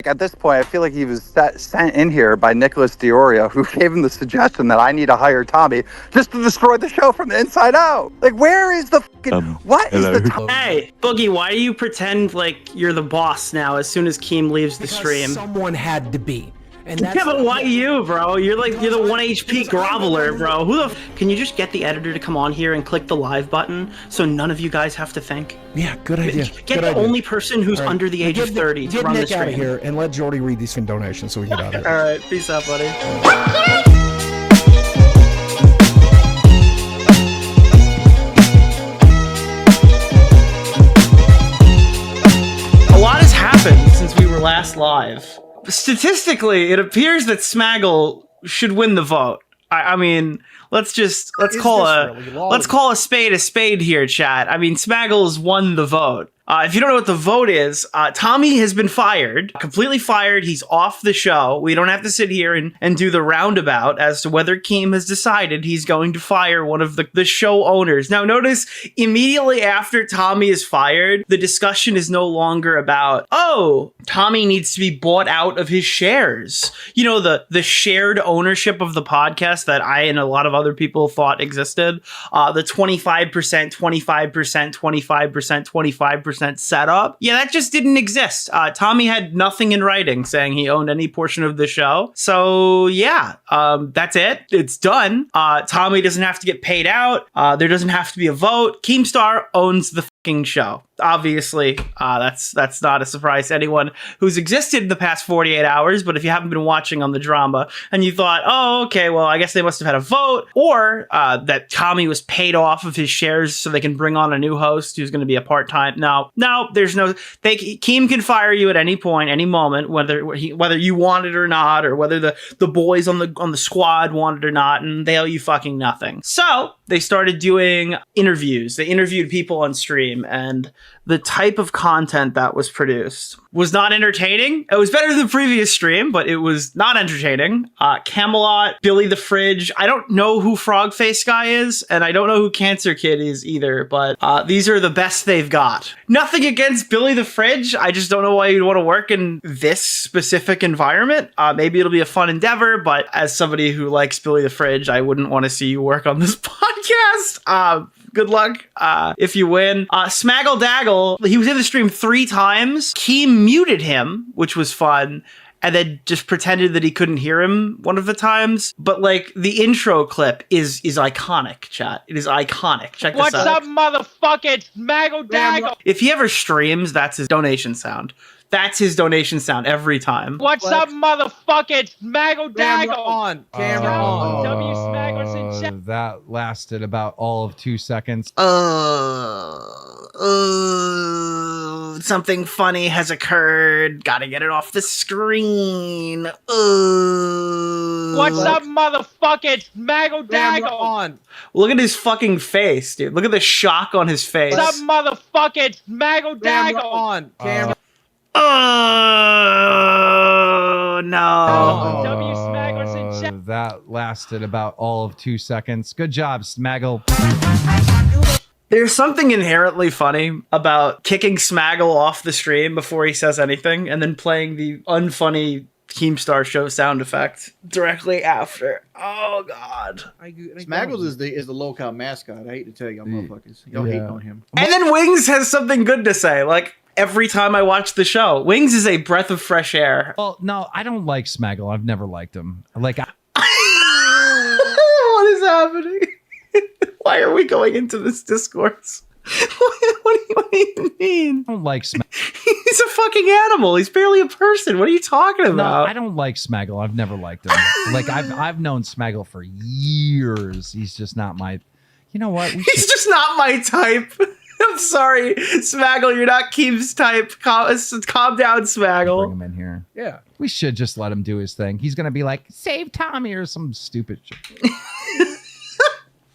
At this point, I feel like he was sent in here by Nicholas DeOrio, who gave him the suggestion that I need to hire Tommy just to destroy the show from the inside out. Like, where is the fucking... what hello. is the... Hey, Boogie, why do you pretend like you're the boss now as soon as Keem leaves the stream? Someone had to be. And that's yeah, but why you, bro? You're the 1 HP groveler, bro. Who the can you just get the editor to come on here and click the live button so none of you guys have to think? Yeah, good idea. Get the only person who's under the age of 30 to run the stream. Get Nick out of here and let Jordy read these donations so we get out of here. All right, peace out, buddy. A lot has happened since we were last live. Statistically, it appears that Smaggle should win the vote. I mean, let's call a spade here, chat. I mean, Smaggle's won the vote. If you don't know what the vote is, Tommy has been fired, completely fired. He's off the show. We don't have to sit here and do the roundabout as to whether Keem has decided he's going to fire one of the show owners. Now, notice immediately after Tommy is fired, the discussion is no longer about, oh, Tommy needs to be bought out of his shares. You know, the shared ownership of the podcast that I and a lot of other people thought existed. The 25%, 25%, 25%, 25%. Setup. Yeah, that just didn't exist. Tommy had nothing in writing saying he owned any portion of the show. So yeah, that's it. It's done. Tommy doesn't have to get paid out. There doesn't have to be a vote. Keemstar owns the fucking show. Obviously, that's not a surprise to anyone who's existed in the past 48 hours, but if you haven't been watching on the drama and you thought, oh, okay, well, I guess they must have had a vote, or that Tommy was paid off of his shares so they can bring on a new host who's going to be a part-time. No, there's no... Keem can fire you at any point, any moment, whether you want it or not, or whether the boys on the squad want it or not, and they owe you fucking nothing. So they started doing interviews. They interviewed people on stream, and the type of content that was produced was not entertaining. It was better than the previous stream, but it was not entertaining. Camelot, Billy the Fridge. I don't know who Frogface Guy is, and I don't know who Cancer Kid is either, but these are the best they've got. Nothing against Billy the Fridge. I just don't know why you'd want to work in this specific environment. Maybe it'll be a fun endeavor, but as somebody who likes Billy the Fridge, I wouldn't want to see you work on this podcast. Good luck if you win. Smaggle Daggle, he was in the stream 3 times. Keem muted him, which was fun, and then just pretended that he couldn't hear him one of the times. But like the intro clip is iconic, chat. It is iconic. Check this out. What's up, motherfucker? Smaggle Daggle. If he ever streams, that's his donation sound. That's his donation sound every time. What's up, motherfucker? Smaggle Daggle. On. Camera on. W Smaggles in chat. That lasted about all of 2 seconds. Something funny has occurred. Gotta get it off the screen. What's up, motherfucker? Smaggle Daggle. On. Look at his fucking face, dude. Look at the shock on his face. What's up, motherfucker? Smaggle Daggle. On. Camera. Oh no. W Smaggles in chat. That lasted about all of 2 seconds. Good job, Smaggle. There's something inherently funny about kicking Smaggle off the stream before he says anything and then playing the unfunny Keemstar show sound effect directly after. Oh god. Smaggles is the local mascot. I hate to tell y'all motherfuckers. Y'all hate on him. And then Wings has something good to say. Like every time I watch the show, Wings is a breath of fresh air. Well, no, I don't like Smaggle. I've never liked him. Like, what is happening? Why are we going into this discourse? What do you mean? I don't like Smaggle. He's a fucking animal. He's barely a person. What are you talking about? No, I don't like Smaggle. I've never liked him. Like I've known Smaggle for years. He's just not my. You know what? He's just not my type. I'm sorry, Smaggle. You're not Keem's type. Calm down, Smaggle. Bring him in here. Yeah. We should just let him do his thing. He's gonna be like, "Save Tommy" or some stupid shit.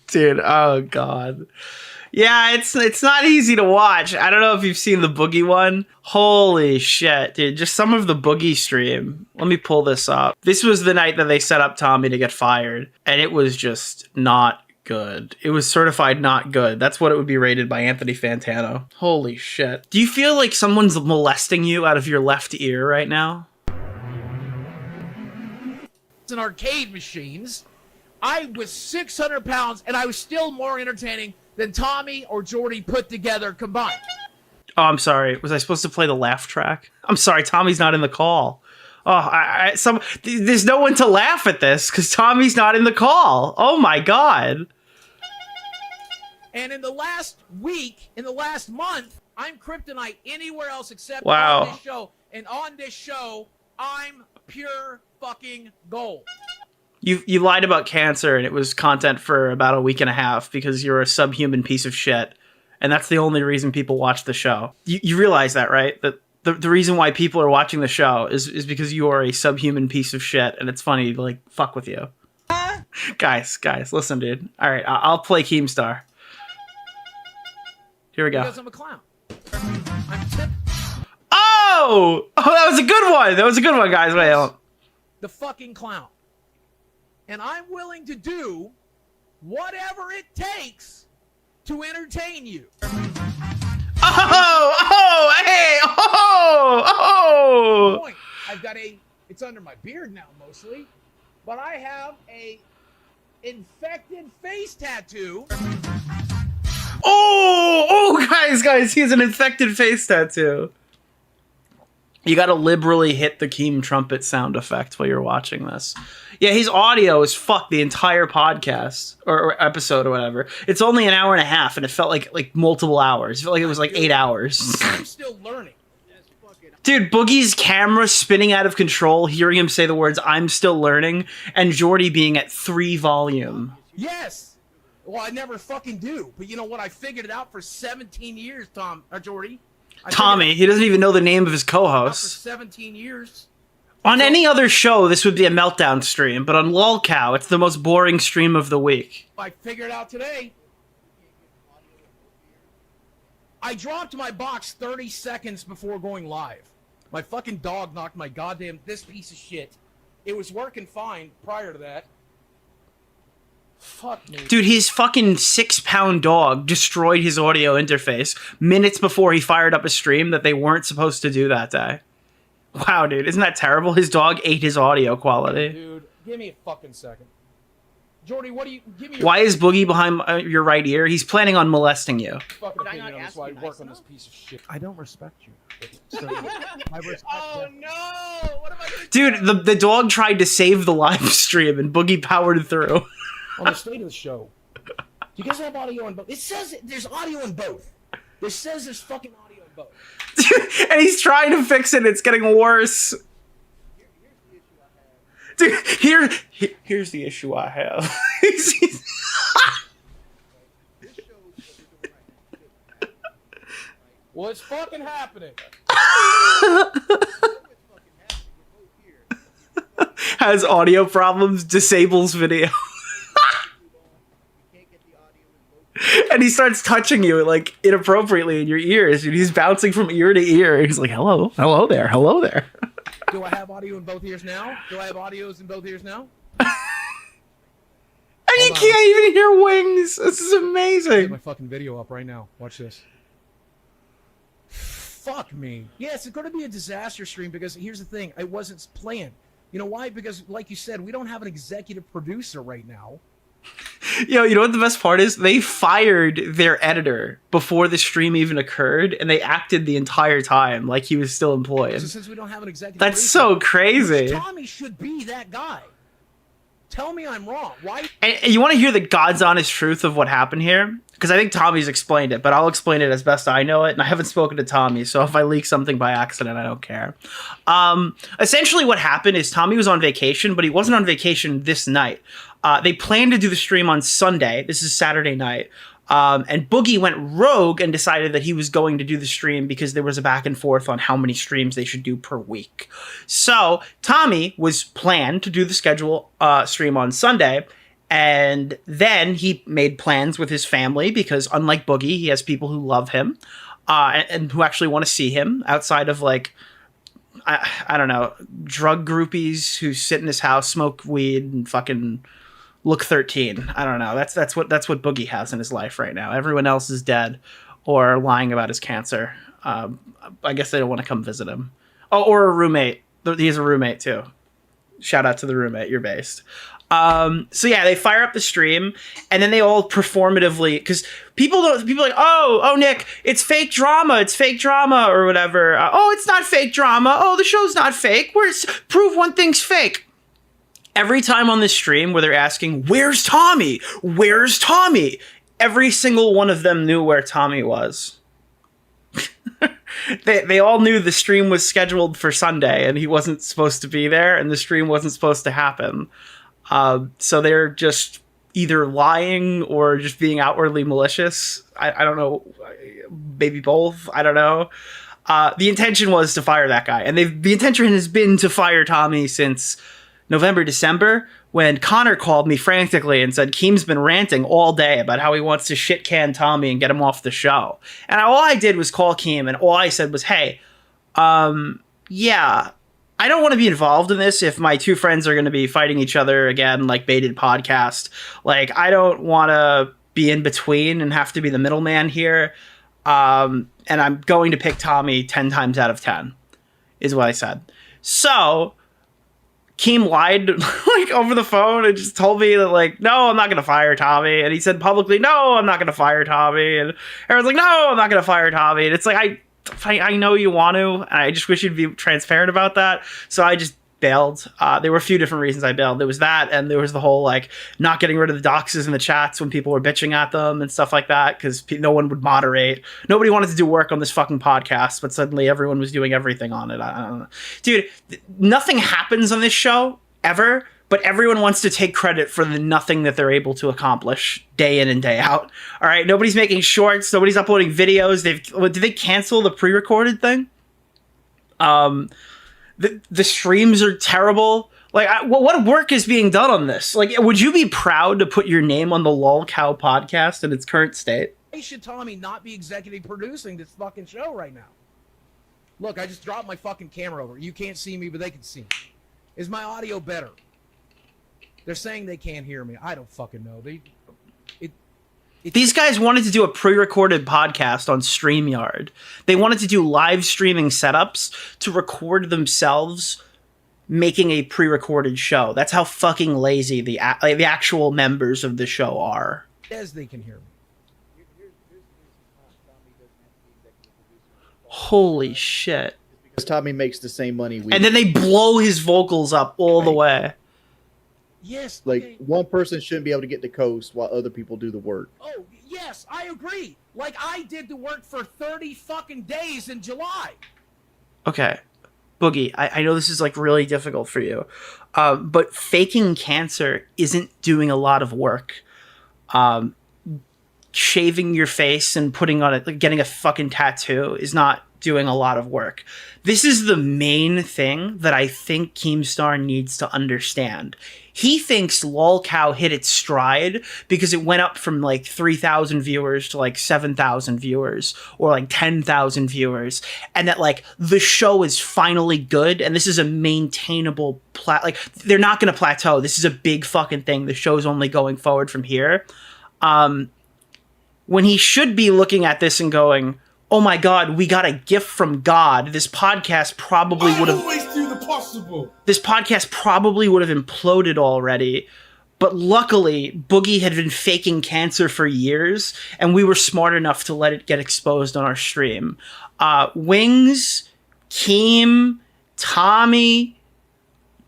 Dude, oh god. Yeah, it's not easy to watch. I don't know if you've seen the Boogie one. Holy shit, dude. Just some of the Boogie stream. Let me pull this up. This was the night that they set up Tommy to get fired, and it was just not good. It was certified not good. That's what it would be rated by Anthony Fantano. Holy shit. Do you feel like someone's molesting you out of your left ear right now? and arcade machines, I was 600 pounds, and I was still more entertaining than Tommy or Jordy put together combined. Oh, I'm sorry. Was I supposed to play the laugh track? I'm sorry. Tommy's not in the call. Oh, there's no one to laugh at this because Tommy's not in the call. Oh my God. And in the last week, in the last month, I'm kryptonite anywhere else except wow. on this show. And on this show, I'm pure fucking gold. You lied about cancer and it was content for about a week and a half because you're a subhuman piece of shit. And that's the only reason people watch the show. You realize that, right? That the reason why people are watching the show is because you are a subhuman piece of shit and it's funny to like fuck with you. Guys, listen, dude. All right, I'll play Keemstar. Here we go. Because I'm a clown. Oh, that was a good one. That was a good one, guys. Wait, hold on. The fucking clown. And I'm willing to do whatever it takes to entertain you. Oh. I've got it's under my beard now mostly, but I have a infected face tattoo. Oh, guys, he has an infected face tattoo. You gotta liberally hit the Keem trumpet sound effect while you're watching this. Yeah, his audio is fucked the entire podcast or episode or whatever. It's only an hour and a half, and it felt like multiple hours. It felt like it was like 8 hours. I'm still learning. Dude, Boogie's camera spinning out of control, hearing him say the words, "I'm still learning," and Jordy being at 3 volume. Yes. Well, I never fucking do. But you know what? I figured it out for 17 years, Jordy. Tommy, he doesn't even know the name of his For co-host. 17 years. On any other show, this would be a meltdown stream, but on LOLcow, it's the most boring stream of the week. I figured it out today. I dropped my box 30 seconds before going live. My fucking dog knocked my this piece of shit. It was working fine prior to that. Fuck me. Dude, his fucking 6-pound dog destroyed his audio interface minutes before he fired up a stream that they weren't supposed to do that day. Wow, dude, isn't that terrible? His dog ate his audio quality. Dude, give me a fucking second. Jordy, give me Why is Boogie behind your right ear? He's planning on molesting you. Fucking opinion on this while I work on this piece of shit. I don't respect you. So, I respect Oh you. no! What am I gonna Dude, the dog tried to save the live stream and Boogie powered through. On the state of the show. Do you guys have audio on both? It says there's audio in both. It says there's fucking audio in both. And he's trying to fix it. It's getting worse. Dude, here's the issue I have. What's fucking happening? Has audio problems, disables video. And he starts touching you like inappropriately in your ears, and he's bouncing from ear to ear. He's like, hello there. Do I have audio in both ears now? Do I have audios in both ears now? And you can't even hear wings. This is Get amazing. my fucking video up right now. Watch this. Fuck me. Yeah, it's going to be a disaster stream because here's the thing. I wasn't planned. You know why? Because, like you said, we don't have an executive producer right now. Yo, you know what the best part is? They fired their editor before the stream even occurred, and they acted the entire time like he was still employed. So since we don't have an executive That's producer, so crazy. Tommy should be that guy. Tell me I'm wrong. Why? And you want to hear the God's honest truth of what happened here? Because I think Tommy's explained it, but I'll explain it as best I know it. And I haven't spoken to Tommy, so if I leak something by accident, I don't care. Essentially what happened is Tommy was on vacation, but he wasn't on vacation this night. They planned to do the stream on Sunday. This is Saturday night. And Boogie went rogue and decided that he was going to do the stream because there was a back and forth on how many streams they should do per week. So Tommy was planned to do the schedule stream on Sunday. And then he made plans with his family because unlike Boogie, he has people who love him and who actually want to see him outside of like, I don't know, drug groupies who sit in his house, smoke weed and fucking look 13. I don't know. That's what Boogie has in his life right now. Everyone else is dead or lying about his cancer. I guess they don't want to come visit him. Oh, or a roommate. He has a roommate too. Shout out to the roommate. You're based. So yeah, they fire up the stream, and then they all performatively, because people are like, oh Nick, it's fake drama, or whatever. Oh, it's not fake drama. Oh, the show's not fake. Prove one thing's fake. Every time on the stream where they're asking, where's Tommy? Where's Tommy? Every single one of them knew where Tommy was. They all knew the stream was scheduled for Sunday, and he wasn't supposed to be there, and the stream wasn't supposed to happen. So they're just either lying or just being outwardly malicious. I don't know. Maybe both. I don't know. The intention was to fire that guy. And the intention has been to fire Tommy since November, December, when Connor called me frantically and said, Keem's been ranting all day about how he wants to shit can Tommy and get him off the show. And all I did was call Keem, and all I said was, hey, yeah, I don't want to be involved in this if my two friends are going to be fighting each other again, like baited podcast. Like, I don't want to be in between and have to be the middleman here. And I'm going to pick Tommy 10 times out of 10, is what I said. So Keem lied like over the phone and just told me that, like, no, I'm not going to fire Tommy. And he said publicly, no, I'm not going to fire Tommy. And everyone's like, no, I'm not going to fire Tommy. And it's like, I know you want to. I just wish you'd be transparent about that. So I just bailed. There were a few different reasons I bailed. There was that, and there was the whole, like, not getting rid of the doxes in the chats when people were bitching at them and stuff like that, because no one would moderate. Nobody wanted to do work on this fucking podcast, but suddenly everyone was doing everything on it. I don't know. Dude, nothing happens on this show, ever, but everyone wants to take credit for the nothing that they're able to accomplish day in and day out. All right, nobody's making shorts. Nobody's uploading videos. Did they cancel the pre-recorded thing? The streams are terrible. Like, what work is being done on this? Like, would you be proud to put your name on the Lol Cow podcast in its current state? Why should Tommy not be executive producing this fucking show right now? Look, I just dropped my fucking camera over. You can't see me, but they can see me. Is my audio better? They're saying they can't hear me. I don't fucking know. These guys wanted to do a pre-recorded podcast on StreamYard. They wanted to do live streaming setups to record themselves making a pre-recorded show. That's how fucking lazy the actual members of the show are. As they can hear me. Holy shit. Because Tommy makes the same money we And then they blow his vocals up all the way. Yes. like okay. one person shouldn't be able to get the coast while other people do the work. Oh, yes, I agree. Like, I did the work for 30 fucking days in July. Okay. Boogie, I know this is, like, really difficult for you, but faking cancer isn't doing a lot of work. Shaving your face and putting on it, like, getting a fucking tattoo is not doing a lot of work. This is the main thing that I think Keemstar needs to understand. He thinks LolCow hit its stride because it went up from like 3,000 viewers to like 7,000 viewers or like 10,000 viewers, and that like the show is finally good and this is a maintainable like they're not going to plateau. This is a big fucking thing. The show's only going forward from here. When he should be looking at this and going, oh my God, we got a gift from God. This podcast probably would have always do the possible. This podcast probably would have imploded already. But luckily, Boogie had been faking cancer for years, and we were smart enough to let it get exposed on our stream. Wings, Keem, Tommy,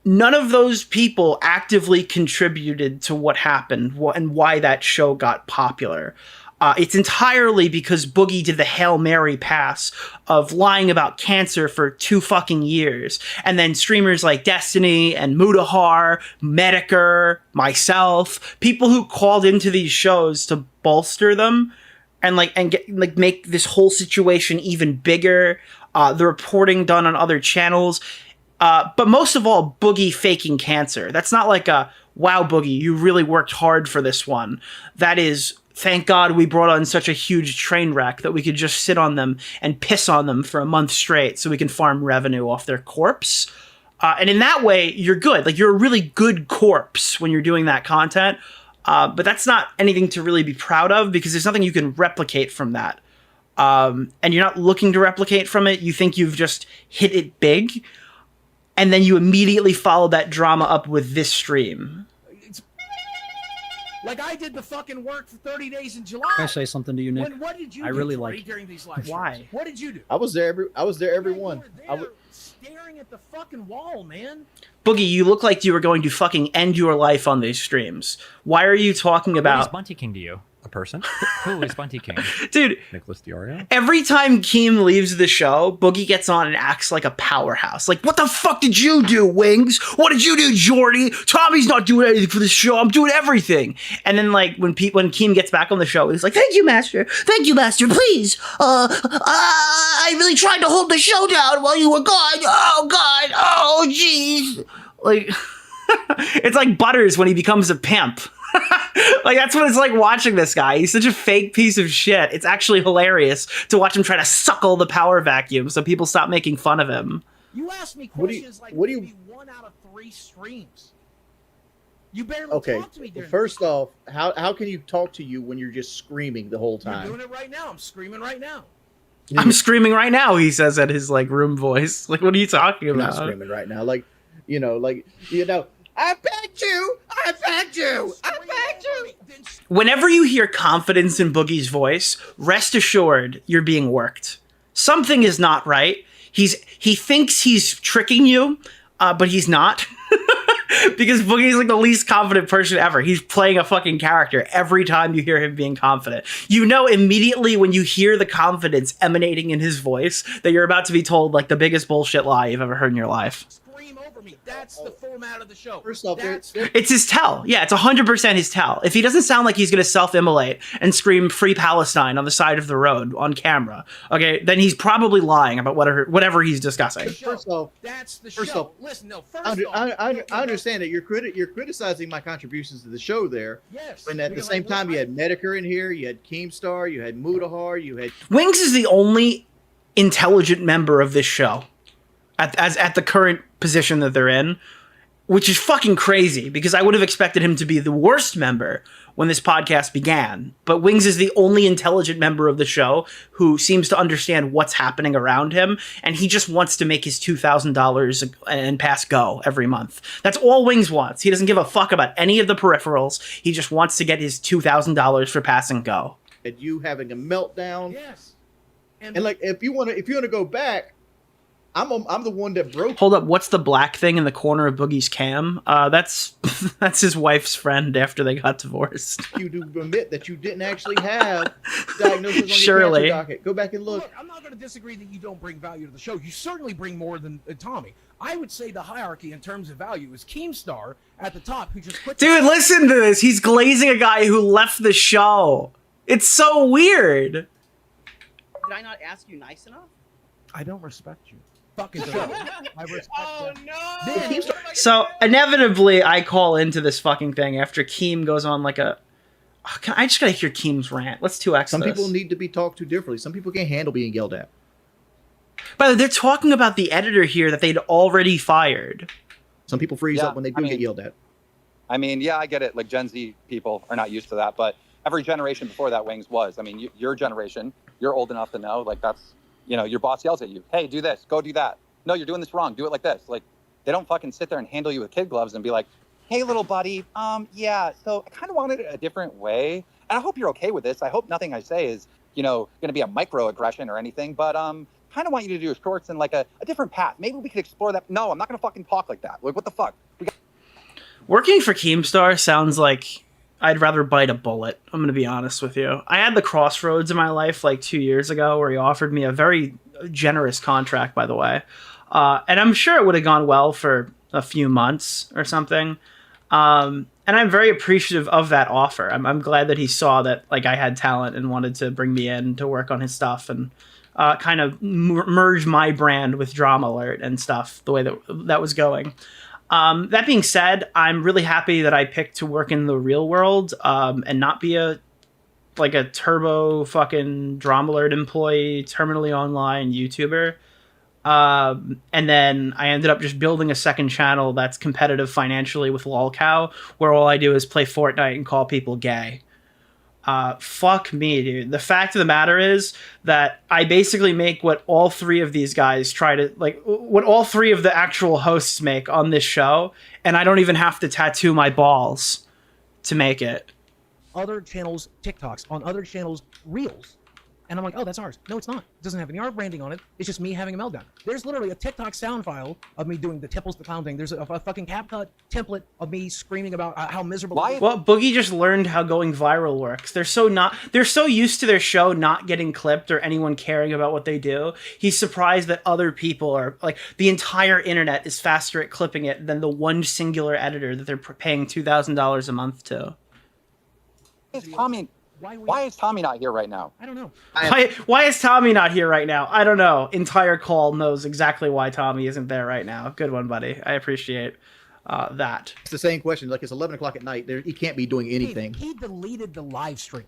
none of those people actively contributed to what happened and why that show got popular. It's entirely because Boogie did the Hail Mary pass of lying about cancer for 2 fucking years. And then streamers like Destiny and Mudahar, Medicare, myself, people who called into these shows to bolster them and make this whole situation even bigger. The reporting done on other channels. But most of all, Boogie faking cancer. That's not like a, wow, Boogie, you really worked hard for this one. That is, thank God we brought on such a huge train wreck that we could just sit on them and piss on them for a month straight so we can farm revenue off their corpse. And in that way, you're good. Like, you're a really good corpse when you're doing that content. But that's not anything to really be proud of because there's nothing you can replicate from that. And you're not looking to replicate from it. You think you've just hit it big. and then you immediately follow that drama up with this stream. Like I did the fucking work for 30 days in July. Can I say something to you, Nick? What did you I do really Troy, like. during these live Why? streams? What did you do? I was there every one. You were there staring at the fucking wall, man. Boogie, you look like you were going to fucking end your life on these streams. Why are you talking about... What is Bunty King to you? A person? Who is Bunty King? Dude, Nicholas DeOrio? every time Keem leaves the show, Boogie gets on and acts like a powerhouse. Like, what the fuck did you do, Wings? What did you do, Jordy? Tommy's not doing anything for the show. I'm doing everything. And then, like, when Keem gets back on the show, he's like, thank you, Master. Thank you, Master. Please. I really tried to hold the show down while you were gone. Oh, God. Oh, jeez. Like, it's like Butters when he becomes a pimp. Like, that's what it's like watching this guy. He's such a fake piece of shit. It's actually hilarious to watch him try to suckle the power vacuum so people stop making fun of him. You asked me questions maybe 1 out of 3 streams. You barely talk to me during First off, how can you talk to you when you're just screaming the whole time? You're doing it right now. I'm screaming right now. I'm screaming right now, he says at his, like, room voice. Like, what are you talking I'm about? not screaming right now. I begged you! I begged you! I begged you! Whenever you hear confidence in Boogie's voice, rest assured you're being worked. Something is not right. He thinks he's tricking you, but he's not. Because Boogie's like the least confident person ever. He's playing a fucking character every time you hear him being confident. You know immediately when you hear the confidence emanating in his voice that you're about to be told like the biggest bullshit lie you've ever heard in your life. Scream over me. That's the format of the show. First off, It's his tell. Yeah, it's 100% his tell. If he doesn't sound like he's going to self-immolate and scream Free Palestine on the side of the road on camera, okay, then he's probably lying about whatever he's discussing. First off, that's the first show. off, Listen, no, I understand that you're criticizing my contributions to the show there. Yes. And at the same time, you had Medicare in here, you had Keemstar, you had Mudahar, you had... Wings is the only intelligent member of this show at the current position that they're in, which is fucking crazy because I would have expected him to be the worst member when this podcast began. But Wings is the only intelligent member of the show who seems to understand what's happening around him, and he just wants to make his $2,000 and pass go every month. That's all Wings wants. He doesn't give a fuck about any of the peripherals. He just wants to get his $2,000 for pass and go. And you having a meltdown. Yes. And like, if you want to go back, I'm the one that broke. Hold up, what's the black thing in the corner of Boogie's cam? That's his wife's friend after they got divorced. You do admit that you didn't actually have diagnosis on Surely. your cancer docket. Go back and look. I'm not going to disagree that you don't bring value to the show. You certainly bring more than Tommy. I would say the hierarchy in terms of value is Keemstar at the top, who just put... Dude, listen to this. He's glazing a guy who left the show. It's so weird. Did I not ask you nice enough? I don't respect you. Fucking show. I respect no! So inevitably, I call into this fucking thing after Keem goes on like a... I just gotta hear Keem's rant. Let's 2x Some this. people need to be talked to differently. Some people can't handle being yelled at. By the way, they're talking about the editor here that they'd already fired. Some people freeze up when they get yelled at. I mean, yeah, I get it. Like Gen Z people are not used to that, but every generation before that, Wings was. I mean, your generation, you're old enough to know, like that's, you know, your boss yells at you, hey, do this, go do that. No, you're doing this wrong. Do it like this. Like, they don't fucking sit there and handle you with kid gloves and be like, hey, little buddy, yeah, so I kind of wanted it a different way. And I hope you're okay with this. I hope nothing I say is, you know, going to be a microaggression or anything, but kind of want you to do your shorts in like a different path. Maybe we could explore that. No, I'm not going to fucking talk like that. Like, what the fuck? Working for Keemstar sounds like I'd rather bite a bullet. I'm going to be honest with you. I had the crossroads in my life like 2 years ago where he offered me a very generous contract, by the way. And I'm sure it would have gone well for a few months or something. And I'm very appreciative of that offer. I'm glad that he saw that like I had talent and wanted to bring me in to work on his stuff and kind of merge my brand with Drama Alert and stuff the way that was going. That being said, I'm really happy that I picked to work in the real world and not be a turbo fucking Drama Alert employee, terminally online YouTuber. And then I ended up just building a second channel that's competitive financially with LolCow, where all I do is play Fortnite and call people gay. fuck me, dude. The fact of the matter is that I basically make what all three of these guys what all three of the actual hosts make on this show, and I don't even have to tattoo my balls to make it. Other channels TikToks, on other channels Reels. And I'm like, oh, that's ours. No, it's not. It doesn't have any art branding on it. It's just me having a meltdown. There's literally a TikTok sound file of me doing the tipples, the clown thing. There's a fucking CapCut template of me screaming about how miserable. Well, Boogie just learned how going viral works. They're so used to their show not getting clipped or anyone caring about what they do. He's surprised that other people are like, the entire internet is faster at clipping it than the one singular editor that they're paying $2,000 a month to. Why is Tommy not here right now? I don't know. Why is Tommy not here right now? I don't know. Entire call knows exactly why Tommy isn't there right now. Good one, buddy. I appreciate that. It's the same question. Like, it's 11 o'clock at night. He can't be doing anything. He deleted the live stream.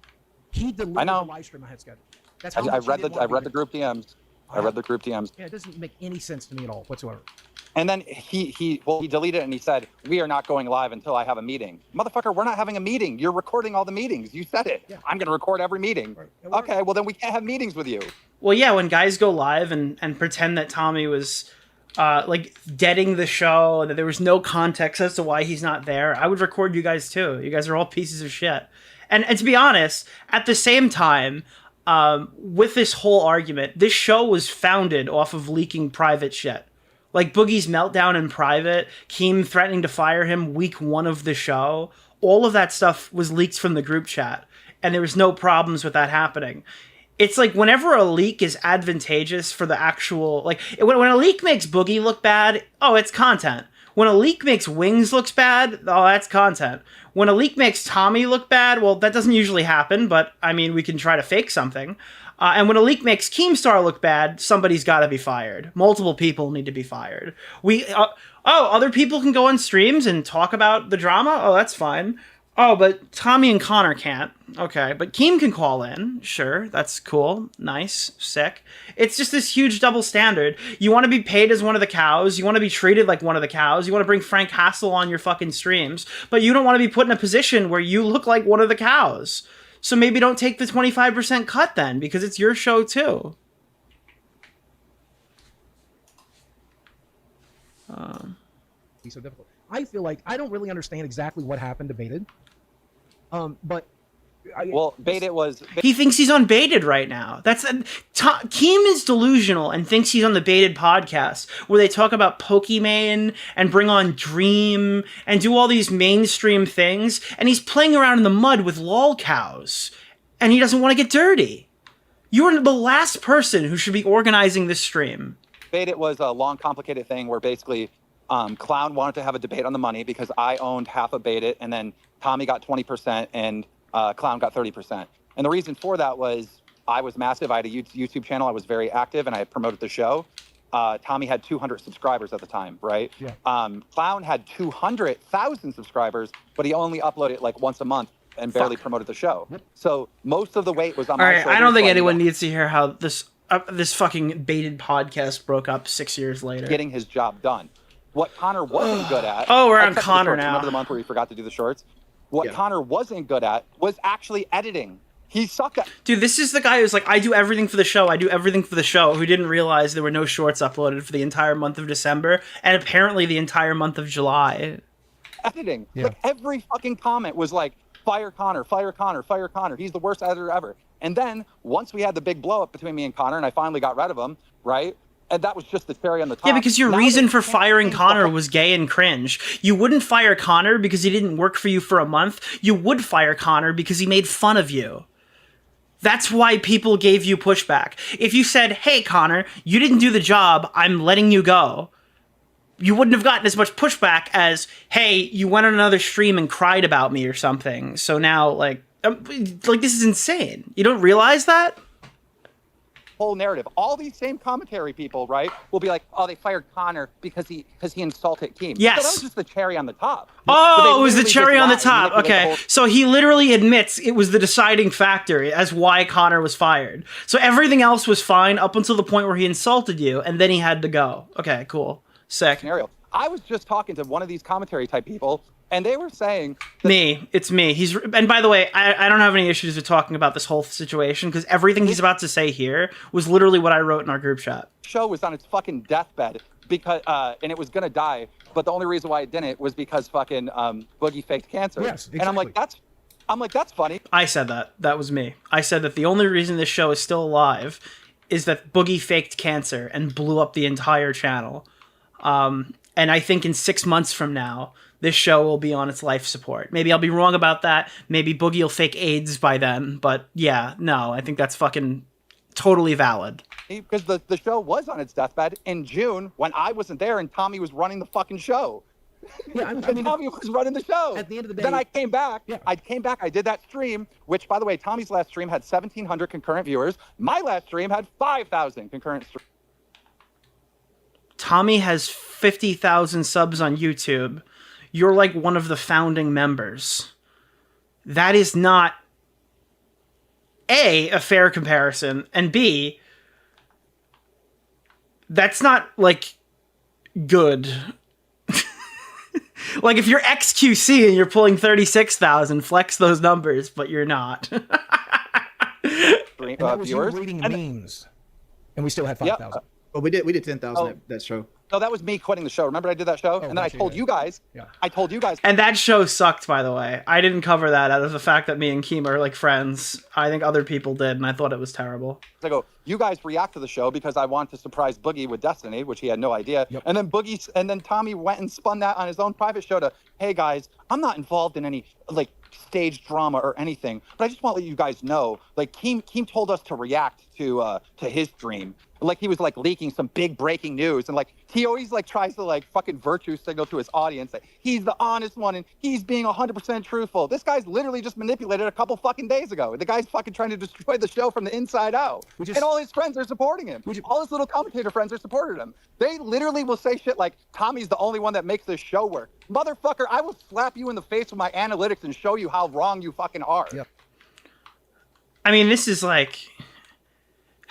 He deleted I know. the live stream I had scheduled. That's I how much read he didn't the want to be the group DMs. I read the group DMs. Yeah, it doesn't make any sense to me at all whatsoever. And then he deleted it and he said, we are not going live until I have a meeting. Motherfucker, we're not having a meeting. You're recording all the meetings. You said it. Yeah. I'm going to record every meeting. Right. Okay, well then we can't have meetings with you. Well, yeah, when guys go live and pretend that Tommy was deading the show, that there was no context as to why he's not there, I would record you guys too. You guys are all pieces of shit. And to be honest, at the same time, with this whole argument, this show was founded off of leaking private shit. Like Boogie's meltdown in private, Keem threatening to fire him week 1 of the show. All of that stuff was leaked from the group chat, and there was no problems with that happening. It's like whenever a leak is advantageous for the actual, like when a leak makes Boogie look bad, oh, it's content. When a leak makes Wings looks bad, oh, that's content. When a leak makes Tommy look bad, well, that doesn't usually happen, but I mean, we can try to fake something. And when a leak makes Keemstar look bad, somebody's got to be fired. Multiple people need to be fired. Other people can go on streams and talk about the drama? Oh, that's fine. Oh, but Tommy and Connor can't. Okay, but Keem can call in. Sure, that's cool. Nice. Sick. It's just this huge double standard. You want to be paid as one of the cows. You want to be treated like one of the cows. You want to bring Frank Hassel on your fucking streams. But you don't want to be put in a position where you look like one of the cows. So maybe don't take the 25% cut then, because it's your show too. Be so difficult. I feel like I don't really understand exactly what happened to Baited. But Baited was. He thinks he's on Baited right now. Keem is delusional and thinks he's on the Baited podcast where they talk about Pokimane and bring on Dream and do all these mainstream things. And he's playing around in the mud with lol cows, and he doesn't want to get dirty. You are the last person who should be organizing this stream. Baited was a long, complicated thing where basically Clown wanted to have a debate on the money because I owned half of Baited, and then Tommy got 20% and Clown got 30%. And the reason for that was I was massive. I had a YouTube channel. I was very active, and I had promoted the show. Tommy had 200 subscribers at the time, right? Yeah. Clown had 200,000 subscribers, but he only uploaded like once a month and barely promoted the show. So most of the weight was on my shoulders. I don't think anyone needs to hear how this fucking Baited podcast broke up 6 years later. Getting his job done. What Connor wasn't good at. Oh, we're on Connor now. Remember the month where he forgot to do the shorts? What Connor wasn't good at was actually editing. He sucked at. Dude, this is the guy who's like, I do everything for the show. I do everything for the show. Who didn't realize there were no shorts uploaded for the entire month of December and apparently the entire month of July. Editing. Yeah. Like every fucking comment was like, fire Connor, fire Connor, fire Connor. He's the worst editor ever. And then once we had the big blow up between me and Connor, and I finally got rid of him, right? And that was just the cherry on the top. Yeah, because your reason for firing Connor was gay and cringe. You wouldn't fire Connor because he didn't work for you for a month. You would fire Connor because he made fun of you. That's why people gave you pushback. If you said, hey, Connor, you didn't do the job, I'm letting you go, you wouldn't have gotten as much pushback as, hey, you went on another stream and cried about me or something. So now, like this is insane. You don't realize that? Whole narrative. All these same commentary people, right, will be like, oh, they fired Connor because he insulted Keem. Yes. So that was just the cherry on the top. Oh, it was the cherry on the top. Okay. So he literally admits it was the deciding factor as why Connor was fired. So everything else was fine up until the point where he insulted you, and then he had to go. Okay, cool. Sick. Scenario. I was just talking to one of these commentary type people, and they were saying it's me. And by the way, I don't have any issues with talking about this whole situation because everything he's about to say here was literally what I wrote in our group chat. Show was on its fucking deathbed because and it was gonna die, but the only reason why it didn't was because fucking Boogie faked cancer. Yes, exactly. And I'm like that's funny. I said that. That was me. I said that the only reason this show is still alive is that Boogie faked cancer and blew up the entire channel. And I think in 6 months from now, this show will be on its life support. Maybe I'll be wrong about that. Maybe Boogie will fake AIDS by then. But yeah, no, I think that's fucking totally valid. Because the show was on its deathbed in June when I wasn't there and Tommy was running the fucking show. Yeah, I mean, Tommy was running the show. At the end of the day, then I came back. Yeah. I did that stream, which, by the way, Tommy's last stream had 1,700 concurrent viewers. My last stream had 5,000 concurrent streams. Tommy has 50,000 subs on YouTube. You're like one of the founding members. That is not A, a fair comparison, and B, that's not, like, good. Like, if you're XQC and you're pulling 36,000, flex those numbers, but you're not. and that was you reading memes, and we still had 5,000. Yeah. Well, we did 10,000 that show. No, that was me quitting the show. Remember I did that show? And then I told you guys. Yeah. I told you guys. And that show sucked, by the way. I didn't cover that out of the fact that me and Keem are, like, friends. I think other people did, and I thought it was terrible. I go, you guys react to the show because I want to surprise Boogie with Destiny, which he had no idea. Yep. And then Tommy went and spun that on his own private show to, hey guys, I'm not involved in any like stage drama or anything, but I just want to let you guys know, like Keem told us to react to his dream. Like he was like leaking some big breaking news, and like he always like tries to like fucking virtue signal to his audience that he's the honest one and he's being 100% truthful. This guy's literally just manipulated a couple fucking days ago. The guy's fucking trying to destroy the show from the inside out, and all his friends are supporting him. All his little commentator friends are supporting him. They literally will say shit like Tommy's the only one that makes this show work. Motherfucker, I will slap you in the face with my analytics and show you how wrong you fucking are. Yep. I mean, this is like,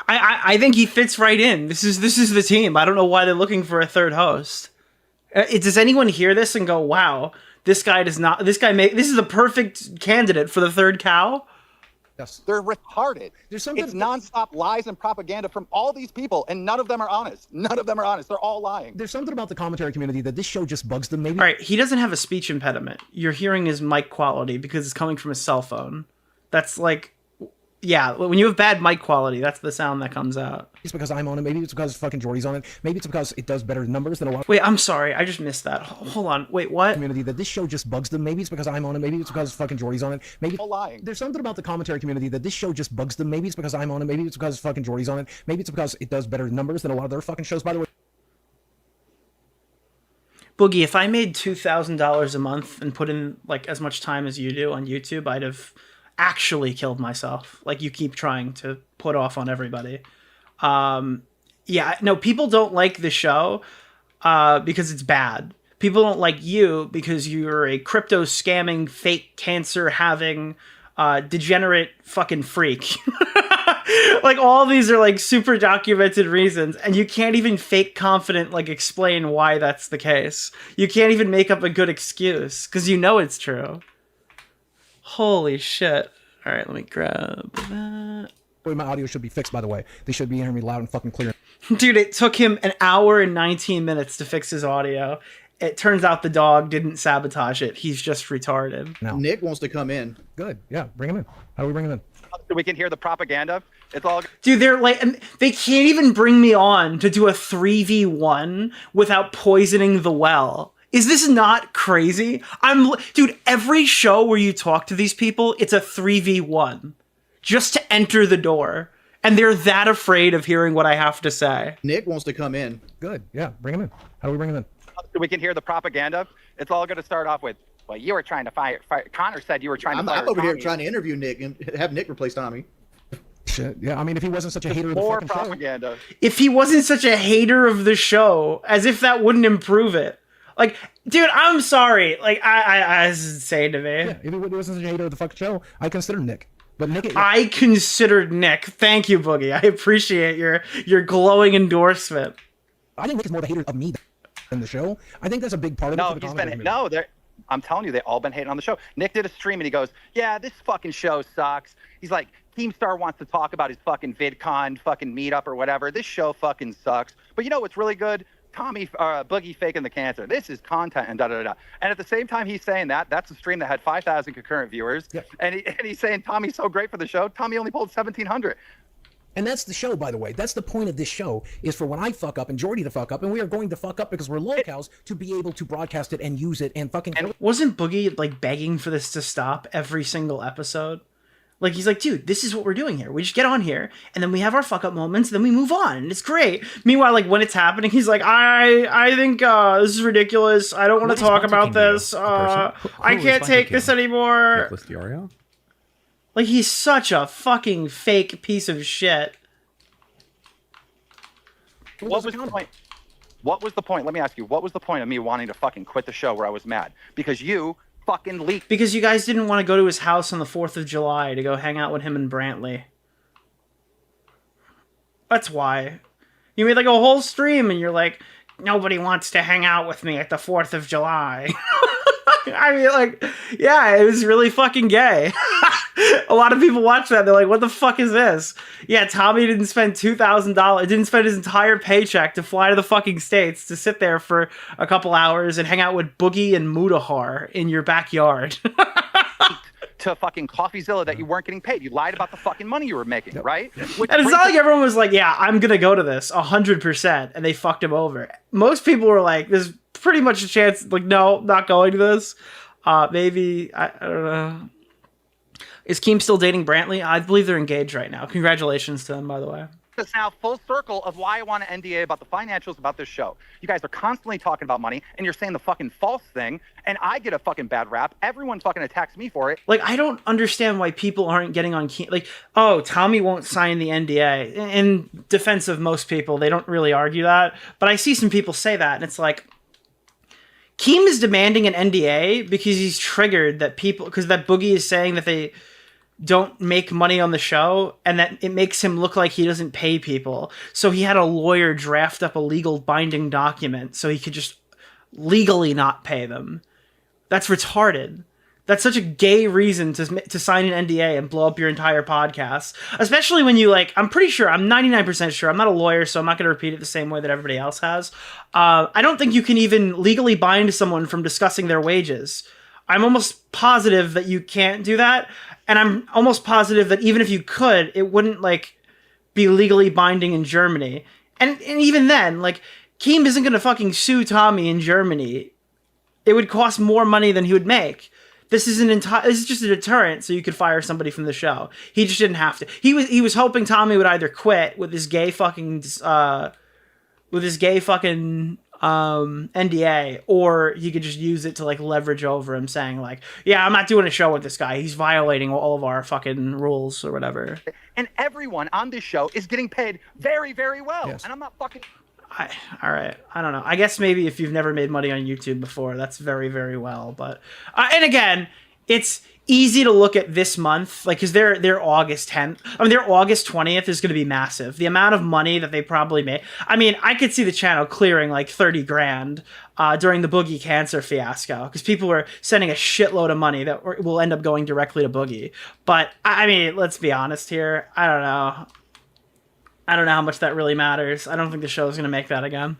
I think he fits right in. This is the team. I don't know why they're looking for a third host. Does anyone hear this and go, "Wow, this is the perfect candidate for the third cow"? Yes. They're retarded. There's something it's nonstop lies and propaganda from all these people, and none of them are honest. None of them are honest. They're all lying. There's something about the commentary community that this show just bugs them. Maybe. All right, he doesn't have a speech impediment. You're hearing his mic quality because it's coming from his cell phone. That's like, yeah, when you have bad mic quality, that's the sound that comes out. It's because I'm on it. Maybe it's because fucking Jordy's on it. Maybe it's because it does better numbers than a lot. Wait, I'm sorry. I just missed that. Hold on. Wait, what? Community that this show just bugs them. Maybe it's because I'm on it. Maybe it's because fucking Jordy's on it. Maybe all lying. There's something about the commentary community that this show just bugs them. Maybe it's because I'm on it. Maybe it's because fucking Jordy's on it. Maybe it's because it does better numbers than a lot of their fucking shows. By the way, Boogie, if I made $2,000 a month and put in like as much time as you do on YouTube, I'd have actually killed myself. Like you keep trying to put off on everybody. Yeah, no, people don't like the show because it's bad. People don't like you because you're a crypto scamming, fake cancer having, degenerate fucking freak. Like all these are like super documented reasons, and you can't even fake confident like explain why that's the case. You can't even make up a good excuse because you know it's true. Holy shit. All right, let me grab that. Boy, my audio should be fixed, by the way. They should be hearing me loud and fucking clear. Dude, it took him an hour and 19 minutes to fix his audio. It turns out the dog didn't sabotage it. He's just retarded. No. Nick wants to come in. Good. Yeah, bring him in. How do we bring him in? So we can hear the propaganda. It's all. Dude, they're like, they can't even bring me on to do a 3v1 without poisoning the well. Is this not crazy? Dude, every show where you talk to these people, it's a 3v1 just to enter the door. And they're that afraid of hearing what I have to say. Nick wants to come in. Good. Yeah, bring him in. How do we bring him in? So we can hear the propaganda. It's all going to start off with, well, you were trying to fire. Connor said you were trying to fire. I'm over Tommy. here trying to interview Nick and have Nick replace Tommy. Shit. Yeah, I mean, if he wasn't such a hater of the More fucking propaganda. show. If he wasn't such a hater of the show, as if that wouldn't improve it. Like, dude, I'm sorry. Like, I this is insane to me. Yeah, if he wasn't such a hater of the fucking show, I consider Nick. But Nick, I considered Nick. Thank you, Boogie. I appreciate your glowing endorsement. I think Nick is more the hater of me. in the show. I think that's a big part of it. No, for the he's comic been book no. They're. I'm telling you, they all been hating on the show. Nick did a stream and he goes, "Yeah, this fucking show sucks." He's like, "Keemstar wants to talk about his fucking VidCon fucking meetup or whatever. This show fucking sucks." But you know what's really good? Tommy Boogie faking the cancer. This is content and da da da. And at the same time he's saying that, that's a stream that had 5,000 concurrent viewers. Yep. And he's saying Tommy's so great for the show. Tommy only pulled 1,700. And that's the show, by the way. That's the point of this show, is for when I fuck up and Jordy to fuck up, and we are going to fuck up because we're locals, to be able to broadcast it and use it and fucking... And wasn't Boogie, like, begging for this to stop every single episode? Like, he's like, dude, this is what we're doing here. We just get on here, and then we have our fuck-up moments, and then we move on, and it's great. Meanwhile, like, when it's happening, he's like, I think this is ridiculous. I don't want to talk about this. I can't take this anymore. Nicholas DeOrio? Like, he's such a fucking fake piece of shit. What was the point? What was the point? Let me ask you, what was the point of me wanting to fucking quit the show where I was mad? Because you fucking leaked. Because you guys didn't want to go to his house on the 4th of July to go hang out with him and Brantley. That's why. You made like a whole stream and you're like, nobody wants to hang out with me at the 4th of July. I mean, like, yeah, it was really fucking gay. A lot of people watch that. They're like, what the fuck is this? Yeah, Tommy didn't spend $2,000, didn't spend his entire paycheck to fly to the fucking States to sit there for a couple hours and hang out with Boogie and Mudahar in your backyard. To fucking CoffeeZilla that you weren't getting paid. You lied about the fucking money you were making, right? Which And it's not like everyone was like, yeah, I'm going to go to this 100%, and they fucked him over. Most people were like, there's pretty much a chance, like, no, not going to this. Maybe, I don't know. Is Keem still dating Brantley? I believe they're engaged right now. Congratulations to them, by the way. It's now full circle of why I want an NDA about the financials about this show. You guys are constantly talking about money, and you're saying the fucking false thing, and I get a fucking bad rap. Everyone fucking attacks me for it. Like, I don't understand why people aren't getting on Keem. Like, oh, Tommy won't sign the NDA. In defense of most people, they don't really argue that. But I see some people say that, and it's like, Keem is demanding an NDA because he's triggered that people, because that Boogie is saying that they don't make money on the show and that it makes him look like he doesn't pay people. So he had a lawyer draft up a legal binding document so he could just legally not pay them. That's retarded. That's such a gay reason to sign an NDA and blow up your entire podcast. Especially when you, like, I'm pretty sure, I'm 99% sure, I'm not a lawyer, so I'm not going to repeat it the same way that everybody else has. I don't think you can even legally bind someone from discussing their wages. I'm almost positive that you can't do that. And I'm almost positive that even if you could, it wouldn't, like, be legally binding in Germany. And even then, like, Keem isn't going to fucking sue Tommy in Germany. It would cost more money than he would make. This is just a deterrent so you could fire somebody from the show. He just didn't have to. He was hoping Tommy would either quit with his gay fucking NDA, or he could just use it to, like, leverage over him, saying, like, yeah, I'm not doing a show with this guy. He's violating all of our fucking rules or whatever. And everyone on this show is getting paid very, very well. Yes. And I'm not fucking... All right. I don't know. I guess maybe if you've never made money on YouTube before, that's very, very well. But and again, it's easy to look at this month, like, because they're August 10th. I mean, their August 20th is going to be massive. The amount of money that they probably made. I mean, I could see the channel clearing like 30 grand during the Boogie cancer fiasco, because people were sending a shitload of money that will end up going directly to Boogie. But I mean, let's be honest here. I don't know how much that really matters. I don't think the show is going to make that again.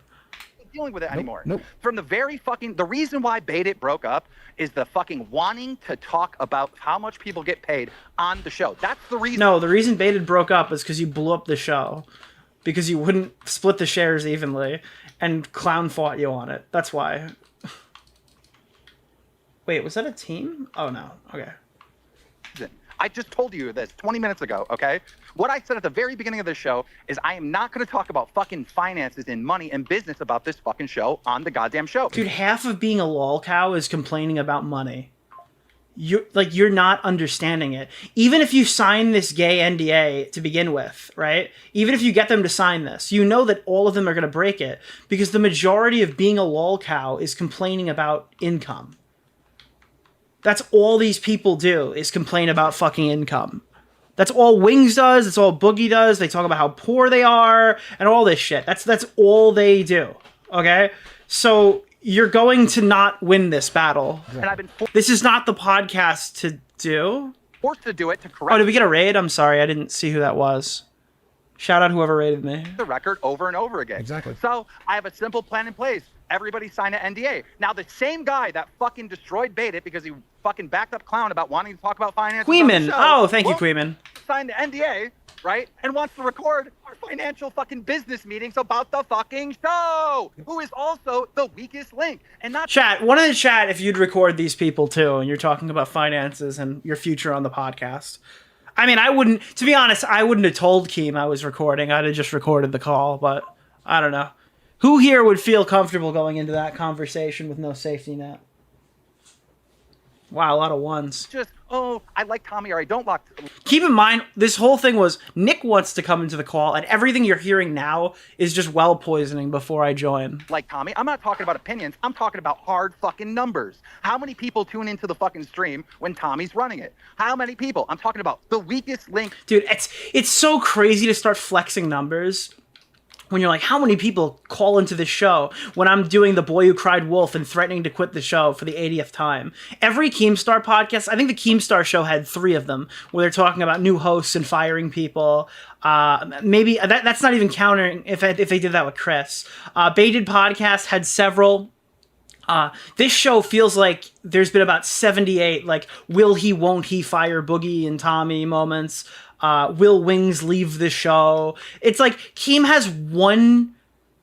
Dealing with it anymore. Nope. From the very fucking... The reason why Bait It broke up is the fucking wanting to talk about how much people get paid on the show. That's the reason. No, the reason Baited broke up is because you blew up the show. Because you wouldn't split the shares evenly, and Clown fought you on it. That's why. Wait, was that a team? Oh, no. Okay. I just told you this 20 minutes ago, okay? What I said at the very beginning of this show is I am not going to talk about fucking finances and money and business about this fucking show on the goddamn show. Dude, half of being a lol cow is complaining about money. You're not understanding it. Even if you sign this gay NDA to begin with, right? Even if you get them to sign this, you know that all of them are going to break it because the majority of being a lol cow is complaining about income. That's all these people do, is complain about fucking income. That's all Wings does. That's all Boogie does. They talk about how poor they are and all this shit. That's all they do. Okay? So you're going to not win this battle. And I've been This is not the podcast to do. forced to do it to correct Oh, did we get a raid? I'm sorry, I didn't see who that was. Shout out whoever raided me. the record over and over again. Exactly. So I have a simple plan in place. Everybody sign an NDA. Now the same guy that fucking destroyed Bait It because he fucking backed up Clown about wanting to talk about finances. Queeman. Oh, thank you, Queeman. Signed the NDA, right? And wants to record our financial fucking business meetings about the fucking show. Who is also the weakest link. And not Chat, one in the chat if you'd record these people too, and you're talking about finances and your future on the podcast. I mean, I wouldn't, to be honest, I wouldn't have told Keem I was recording. I'd have just recorded the call, but I don't know. Who here would feel comfortable going into that conversation with no safety net? Wow, a lot of ones. just, oh, I like Tommy or I don't like. Keep in mind, this whole thing was Nick wants to come into the call, and everything you're hearing now is just well poisoning before I join. Like Tommy, I'm not talking about opinions. I'm talking about hard fucking numbers. How many people tune into the fucking stream when Tommy's running it? How many people? I'm talking about the weakest link. Dude, it's so crazy to start flexing numbers when you're like, how many people call into this show when I'm doing The Boy Who Cried Wolf and threatening to quit the show for the 80th time? Every Keemstar podcast, I think the Keemstar show had 3 of them, where they're talking about new hosts and firing people. Maybe that's not even counting if they did that with Chris. Baited Podcast had several. This show feels like there's been about 78, like, will he, won't he fire Boogie and Tommy moments. Will Wings leave the show? It's like Keem has one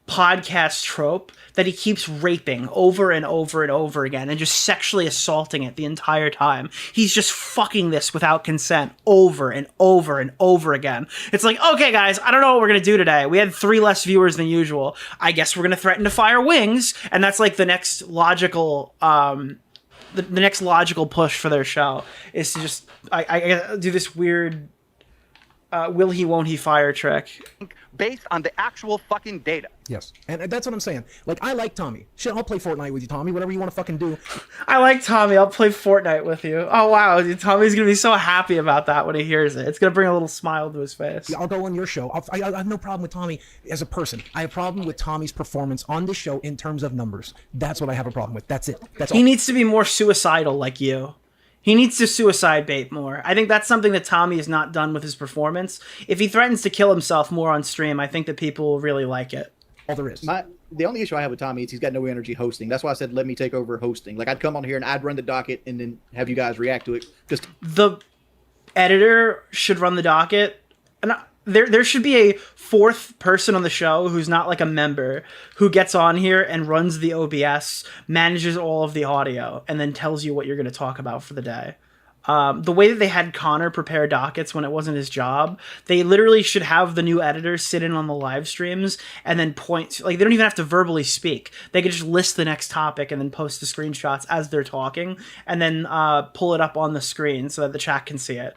podcast trope that he keeps raping over and over and over again and just sexually assaulting it the entire time. He's just fucking this without consent over and over and over again. It's like, okay, guys, I don't know what we're going to do today. We had 3 less viewers than usual. I guess we're going to threaten to fire Wings. And that's like the next logical, the next logical push for their show is to just, I do this weird, will he, won't he fire trick. Based on the actual fucking data. Yes, and that's what I'm saying. Like, I like Tommy. Shit, I'll play Fortnite with you, Tommy. Whatever you want to fucking do. I like Tommy. I'll play Fortnite with you. Oh, wow. Dude, Tommy's going to be so happy about that when he hears it. It's going to bring a little smile to his face. I'll go on your show. I have no problem with Tommy as a person. I have a problem with Tommy's performance on the show in terms of numbers. That's what I have a problem with. That's it. That's all. He needs to be more suicidal like you. He needs to suicide bait more. I think that's something that Tommy has not done with his performance. If he threatens to kill himself more on stream, I think that people will really like it. All there is. The only issue I have with Tommy is he's got no energy hosting. That's why I said let me take over hosting. Like, I'd come on here and I'd run the docket and then have you guys react to it. Just the editor should run the docket, and there should be a 4th person on the show who's not like a member who gets on here and runs the OBS, manages all of the audio, and then tells you what you're going to talk about for the day. The way that they had Connor prepare dockets when it wasn't his job, they literally should have the new editors sit in on the live streams and then point, like, they don't even have to verbally speak. They could just list the next topic and then post the screenshots as they're talking and then pull it up on the screen so that the chat can see it.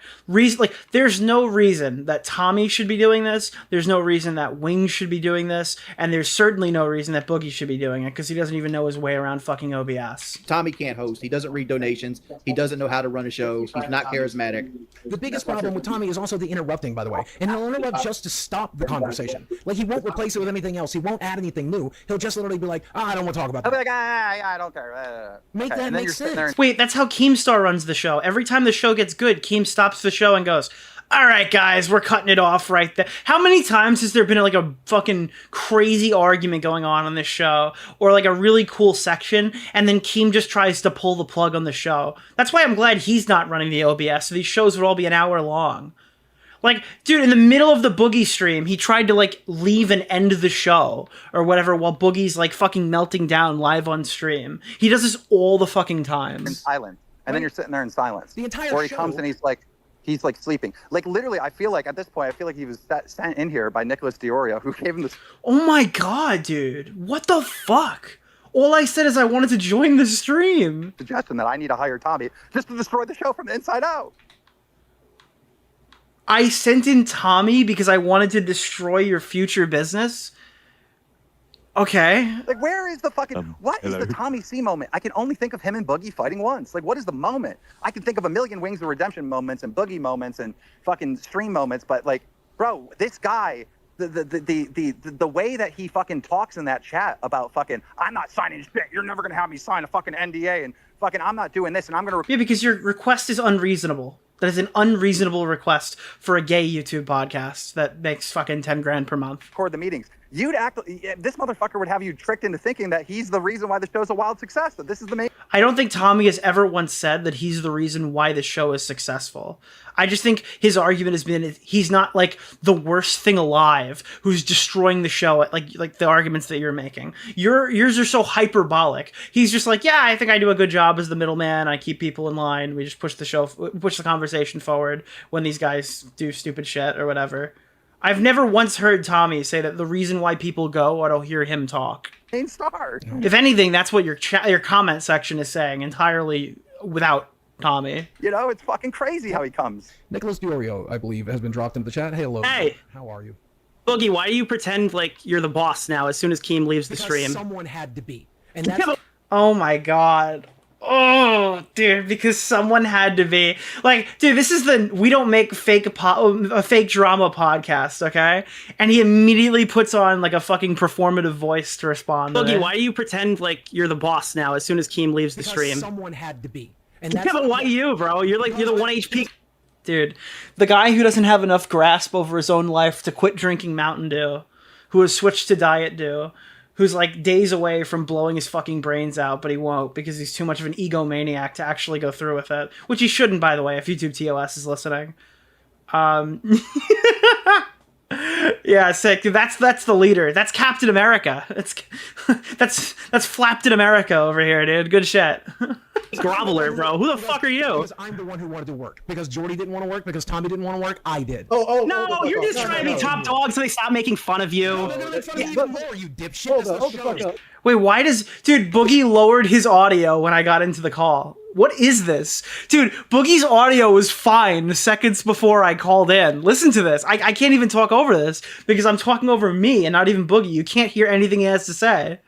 There's no reason that Tommy should be doing this. There's no reason that Wings should be doing this. And there's certainly no reason that Boogie should be doing it because he doesn't even know his way around fucking OBS. Tommy can't host. He doesn't read donations. He doesn't know how to run a show. He's not charismatic. The biggest problem with Tommy is also the interrupting, by the way. And he'll interrupt just to stop the conversation. Like, he won't replace it with anything else. He won't add anything new. He'll just literally be like, I don't want to talk about I'll that. be like, I don't care. Make Okay. that And then make you're sitting there sense. Wait, that's how Keemstar runs the show. Every time the show gets good, Keem stops the show and goes, all right, guys, we're cutting it off right there. How many times has there been like a fucking crazy argument going on this show or like a really cool section and then Keem just tries to pull the plug on the show? That's why I'm glad he's not running the OBS. So these shows would all be an hour long. Like, dude, in the middle of the Boogie stream, he tried to like leave and end the show or whatever while Boogie's like fucking melting down live on stream. He does this all the fucking time. in silence. And then you're sitting there in silence. The entire Or he show. comes and he's like sleeping. Like, literally, I feel like at this point, I feel like he was sent in here by Nicholas DeOrio, who gave him this Oh my god, dude. What the fuck? All I said is I wanted to join the stream. suggestion that I need to hire Tommy just to destroy the show from the inside out. I sent in Tommy because I wanted to destroy your future business? Okay. Like, where is the fucking... what is the Tommy C moment? I can only think of him and Boogie fighting once. Like, what is the moment? I can think of a million Wings of Redemption moments and Boogie moments and fucking stream moments, but, like, bro, this guy the way that he fucking talks in that chat about fucking, I'm not signing shit. You're never gonna have me sign a fucking NDA, and fucking I'm not doing this, and I'm gonna. Yeah, because your request is unreasonable. That is an unreasonable request for a gay YouTube podcast that makes fucking 10 grand per month. Record the meetings. You'd act. This motherfucker would have you tricked into thinking that he's the reason why the show's a wild success. That this is the main. I don't think Tommy has ever once said that he's the reason why the show is successful. I just think his argument has been he's not like the worst thing alive who's destroying the show, like the arguments that you're making. Yours are so hyperbolic. He's just like, yeah, I think I do a good job as the middleman. I keep people in line. We just push the conversation forward when these guys do stupid shit or whatever. I've never once heard Tommy say that the reason why people go or to hear him talk. Star. If anything, that's what your comment section is saying entirely without Tommy. You know, it's fucking crazy how he comes. Nicholas DeOrio, I believe, has been dropped into the chat. Hey, hello. Hey. How are you? Boogie, why do you pretend like you're the boss now as soon as Keem leaves the stream? Someone had to be. And that's... Oh my god. Oh, dude, because someone had to be. Like, dude, this is the we don't make a fake drama podcast, okay? And he immediately puts on like a fucking performative voice to respond. Boogie, why do you pretend like you're the boss now as soon as Keem leaves the stream? Someone had to be. And yeah, but why you, bro? You're the 1 HP. Dude, the guy who doesn't have enough grasp over his own life to quit drinking Mountain Dew, who has switched to Diet Dew, who's like days away from blowing his fucking brains out, but he won't because he's too much of an egomaniac to actually go through with it. Which he shouldn't, by the way, if YouTube TOS is listening. Yeah, sick. That's the leader. That's Captain America. That's Flapton America over here, dude. Good shit. Groveler, bro. Who the fuck are you? Because I'm the one who wanted to work. Because Jordy didn't want to work. Because Tommy didn't want to work. I did. No, you're just trying to be top dog so they stop making fun of you. No, they're gonna make fun of me even more, you dipshit. Hold the fuck up. Wait, why does... Dude, Boogie lowered his audio when I got into the call. What is this? Dude, Boogie's audio was fine seconds before I called in. Listen to this. I can't even talk over this because I'm talking over me and not even Boogie. You can't hear anything he has to say.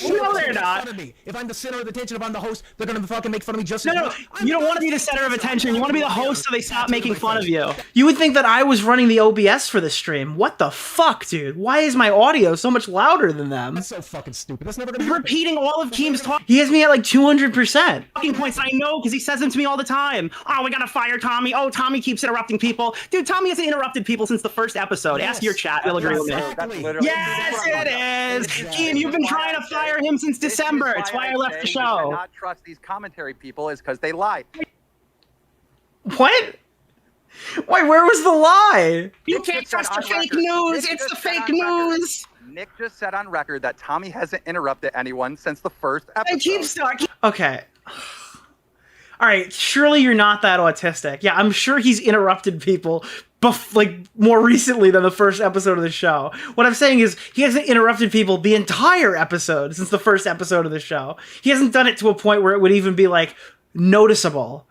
No, they're not. If I'm the center of attention, if I'm the host, they're gonna fucking make fun of me just No, you don't want to be the center of attention. You want to be the host so they stop making fun of you. You would think that I was running the OBS for this stream. What the fuck, dude? Why is my audio so much louder than them? That's so fucking stupid. That's never gonna He's happen. repeating all of Keem's talk. He has me at like 200%. Fucking points I know because he says them to me all the time. Oh, we gotta fire Tommy. Oh, Tommy keeps interrupting people. Dude, Tommy hasn't interrupted people since the first episode. Ask your chat. They'll agree with me. Yes, it is. Keem, you've been trying to fire him since December. It's why I left the show. Not trust these commentary people is because they lie. What? Wait, where was the lie? You can't trust the fake news. It's the fake news. Nick just said on record that Tommy hasn't interrupted anyone since the first episode. Keemstar. Okay. All right, surely you're not that autistic. Yeah, I'm sure he's interrupted people like more recently than the first episode of the show. What I'm saying is he hasn't interrupted people the entire episode since the first episode of the show. He hasn't done it to a point where it would even be like noticeable.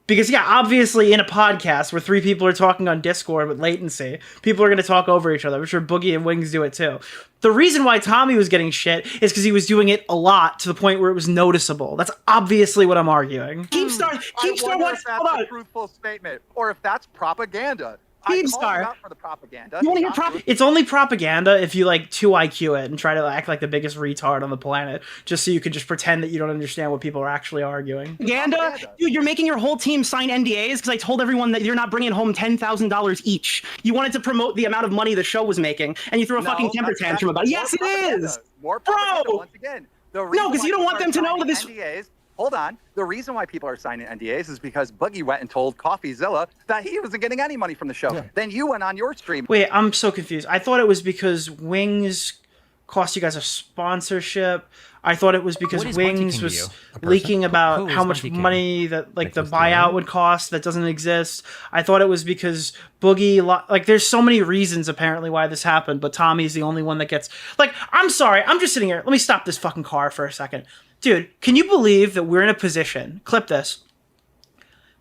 Because yeah, obviously in a podcast where 3 people are talking on Discord with latency, people are going to talk over each other. I'm sure Boogie and Wings do it too. The reason why Tommy was getting shit is because he was doing it a lot to the point where it was noticeable. That's obviously what I'm arguing. Keemstar wants a truthful statement, or if that's propaganda. Keemstar. For the propaganda. You want to hear It's only propaganda if you like 2 IQ it and try to act like the biggest retard on the planet, just so you can just pretend that you don't understand what people are actually arguing. Propaganda? Dude, you're making your whole team sign NDAs because I told everyone that you're not bringing home $10,000 each. You wanted to promote the amount of money the show was making, and you threw a fucking temper tantrum about it. Yes, it is! More propaganda, once again. No, because you don't want them to know that this... NDAs, hold on. The reason why people are signing NDAs is because Boogie went and told CoffeeZilla that he wasn't getting any money from the show. Yeah. Then you went on your stream. Wait, I'm so confused. I thought it was because Wings cost you guys a sponsorship. I thought it was because Wings was leaking about how much money that like the buyout would cost that doesn't exist. I thought it was because Boogie, like there's so many reasons apparently why this happened, but Tommy's the only one that gets, like, I'm sorry, I'm just sitting here. Let me stop this fucking car for a second. Dude, can you believe that we're in a position, clip this,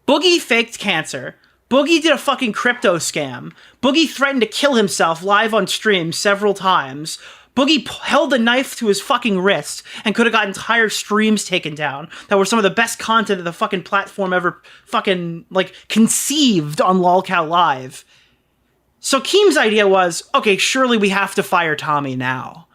Boogie faked cancer, Boogie did a fucking crypto scam, Boogie threatened to kill himself live on stream several times, Boogie held a knife to his fucking wrist and could have got entire streams taken down that were some of the best content that the fucking platform ever fucking, like, conceived on LOLCOW Live. So Keem's idea was, okay, surely we have to fire Tommy now.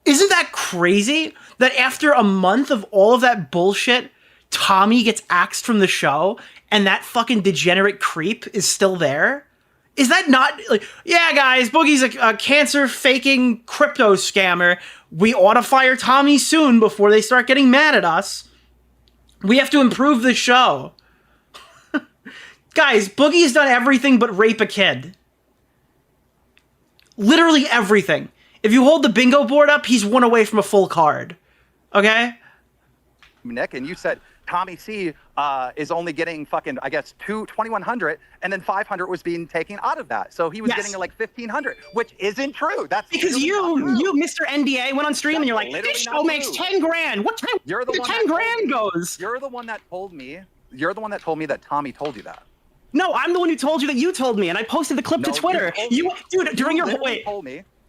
Isn't that crazy that after a month of all of that bullshit, Tommy gets axed from the show and that fucking degenerate creep is still there? Is that not like, yeah, guys, Boogie's a cancer faking crypto scammer. We ought to fire Tommy soon before they start getting mad at us. We have to improve the show. Guys, Boogie's done everything but rape a kid. Literally everything. If you hold the bingo board up, he's one away from a full card. Okay? Nick, and you said Tommy C is only getting fucking, I guess, 2,100, and then 500 was being taken out of that. So he was getting like 1,500, which isn't true. That's because you, Mr. NDA, went on stream and you're like, this show makes 10 grand. What time? You're the one 10 grand goes. You're the one that told me. You're the one that told me that Tommy told you that. No, I'm the one who told you that you told me, and I posted the clip to Twitter. Dude, during your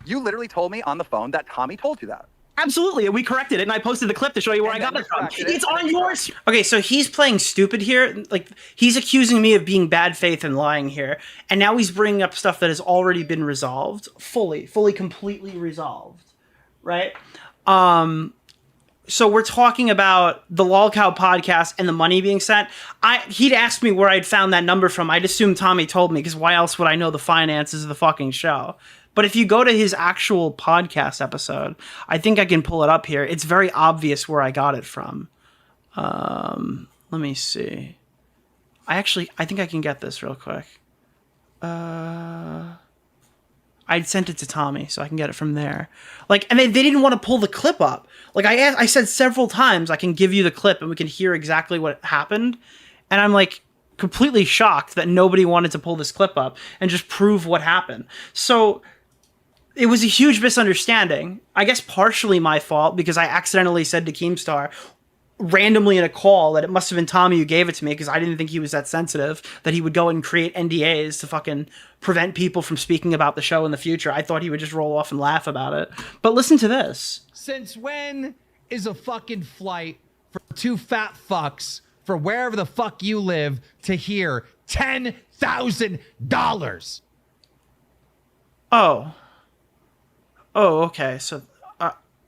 you literally told me on the phone that Tommy told you that. Absolutely, and we corrected it, and I posted the clip to show you where I got it from. It's on yours. Okay, so he's playing stupid here. Like, he's accusing me of being bad faith and lying here, and now he's bringing up stuff that has already been resolved, fully, completely resolved, right? So we're talking about the Lolcow podcast and the money being sent. He'd asked me where I'd found that number from. I'd assumed Tommy told me, because why else would I know the finances of the fucking show? But if you go to his actual podcast episode, I think I can pull it up here. It's very obvious where I got it from. Let me see. I think I can get this real quick. I'd sent it to Tommy, so I can get it from there. Like, and they didn't want to pull the clip up. Like, I said several times, I can give you the clip and we can hear exactly what happened. And I'm like completely shocked that nobody wanted to pull this clip up and just prove what happened. So it was a huge misunderstanding. I guess partially my fault because I accidentally said to Keemstar randomly in a call that it must have been Tommy who gave it to me because I didn't think he was that sensitive that he would go and create NDAs to fucking prevent people from speaking about the show in the future. I thought he would just roll off and laugh about it. But listen to this. Since when is a fucking flight for two fat fucks for wherever the fuck you live to hear $10,000? Oh, okay. So,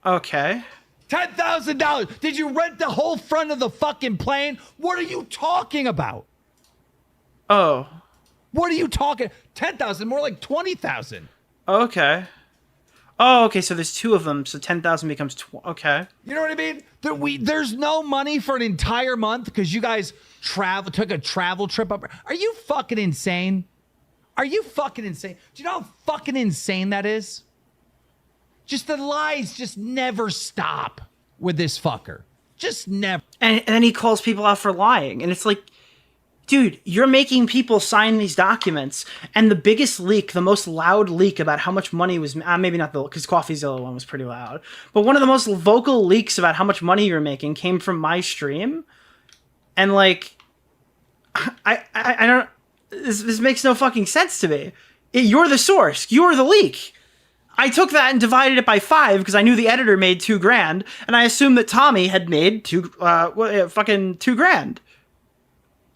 okay. $10,000. Did you rent the whole front of the fucking plane? What are you talking about? Oh. What are you talking? 10,000, more like 20,000. Okay. Oh, okay. So there's two of them. So 10,000 becomes okay. You know what I mean? There's no money for an entire month because you guys took a travel trip up. Are you fucking insane? Are you fucking insane? Do you know how fucking insane that is? Just the lies just never stop with this fucker. Just never. And then he calls people out for lying. And it's like, dude, you're making people sign these documents. And the biggest leak, the most loud leak about how much money was, maybe not because CoffeeZilla one was pretty loud, but one of the most vocal leaks about how much money you're making came from my stream. And like, I don't, this makes no fucking sense to me. You're the source. You're the leak. I took that and divided it by 5 because I knew the editor made $2,000, and I assumed that Tommy had made fucking $2,000.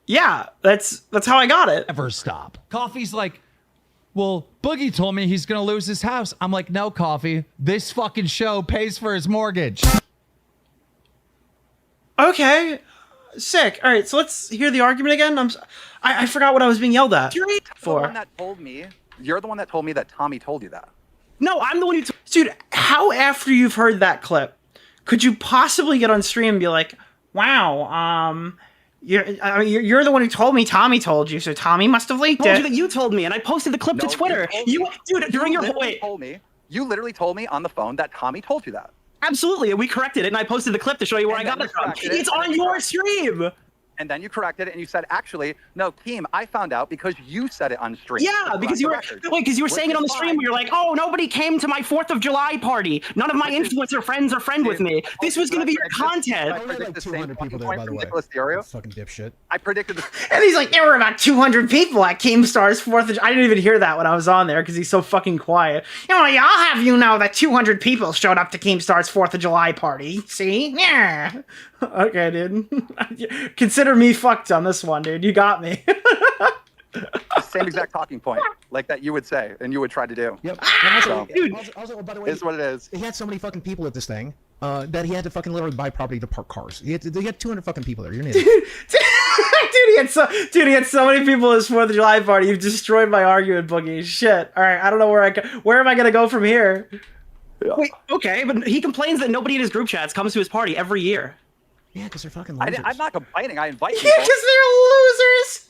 Yeah, that's how I got it. Never stop. Coffee's like, well, Boogie told me he's gonna lose his house. I'm like, no, Coffee. This fucking show pays for his mortgage. Okay, sick. All right, so let's hear the argument again. I forgot what I was being yelled at for. You're the one that told me that Tommy told you that. No, I'm the one who... Dude, how after you've heard that clip could you possibly get on stream and be like, wow, you're the one who told me Tommy told you, so Tommy must have leaked it. You told me, and I posted the clip to Twitter. You literally told me on the phone that Tommy told you that. Absolutely, and we corrected it, and I posted the clip to show you where I got it from. It's on your stream. And then you corrected it and you said, actually, no, Keem, I found out because you said it on stream. Yeah, because you were saying it on the stream where you're like, oh, nobody came to my 4th of July party. None of my influencer friends are friend with me. This was going to be your content. I predicted the same people there, by the way. Nicholas DeOrio. Fucking dipshit. I predicted this. And he's like, there were about 200 people at Keemstar's 4th of July. I didn't even hear that when I was on there because he's so fucking quiet. Yeah, I'll have you know that 200 people showed up to Keemstar's 4th of July party. See? Yeah. Okay, dude. Consider me fucked on this one, dude. You got me. Same exact talking point, like that you would say and you would try to do. Yep. And also, Dude. also, by the way, Is what it is. he had so many fucking people at this thing that he had to fucking literally buy property to park cars. He had 200 fucking people there. You're an idiot. Dude, he had so many people at his 4th of July party. You've destroyed my argument, Boogie. Shit. All right, I don't know where am I gonna go from here? Yeah. Wait, okay, but he complains that nobody in his group chats comes to his party every year. Yeah, because they're fucking losers. I'm not complaining. I invite Yeah, people. because they're losers.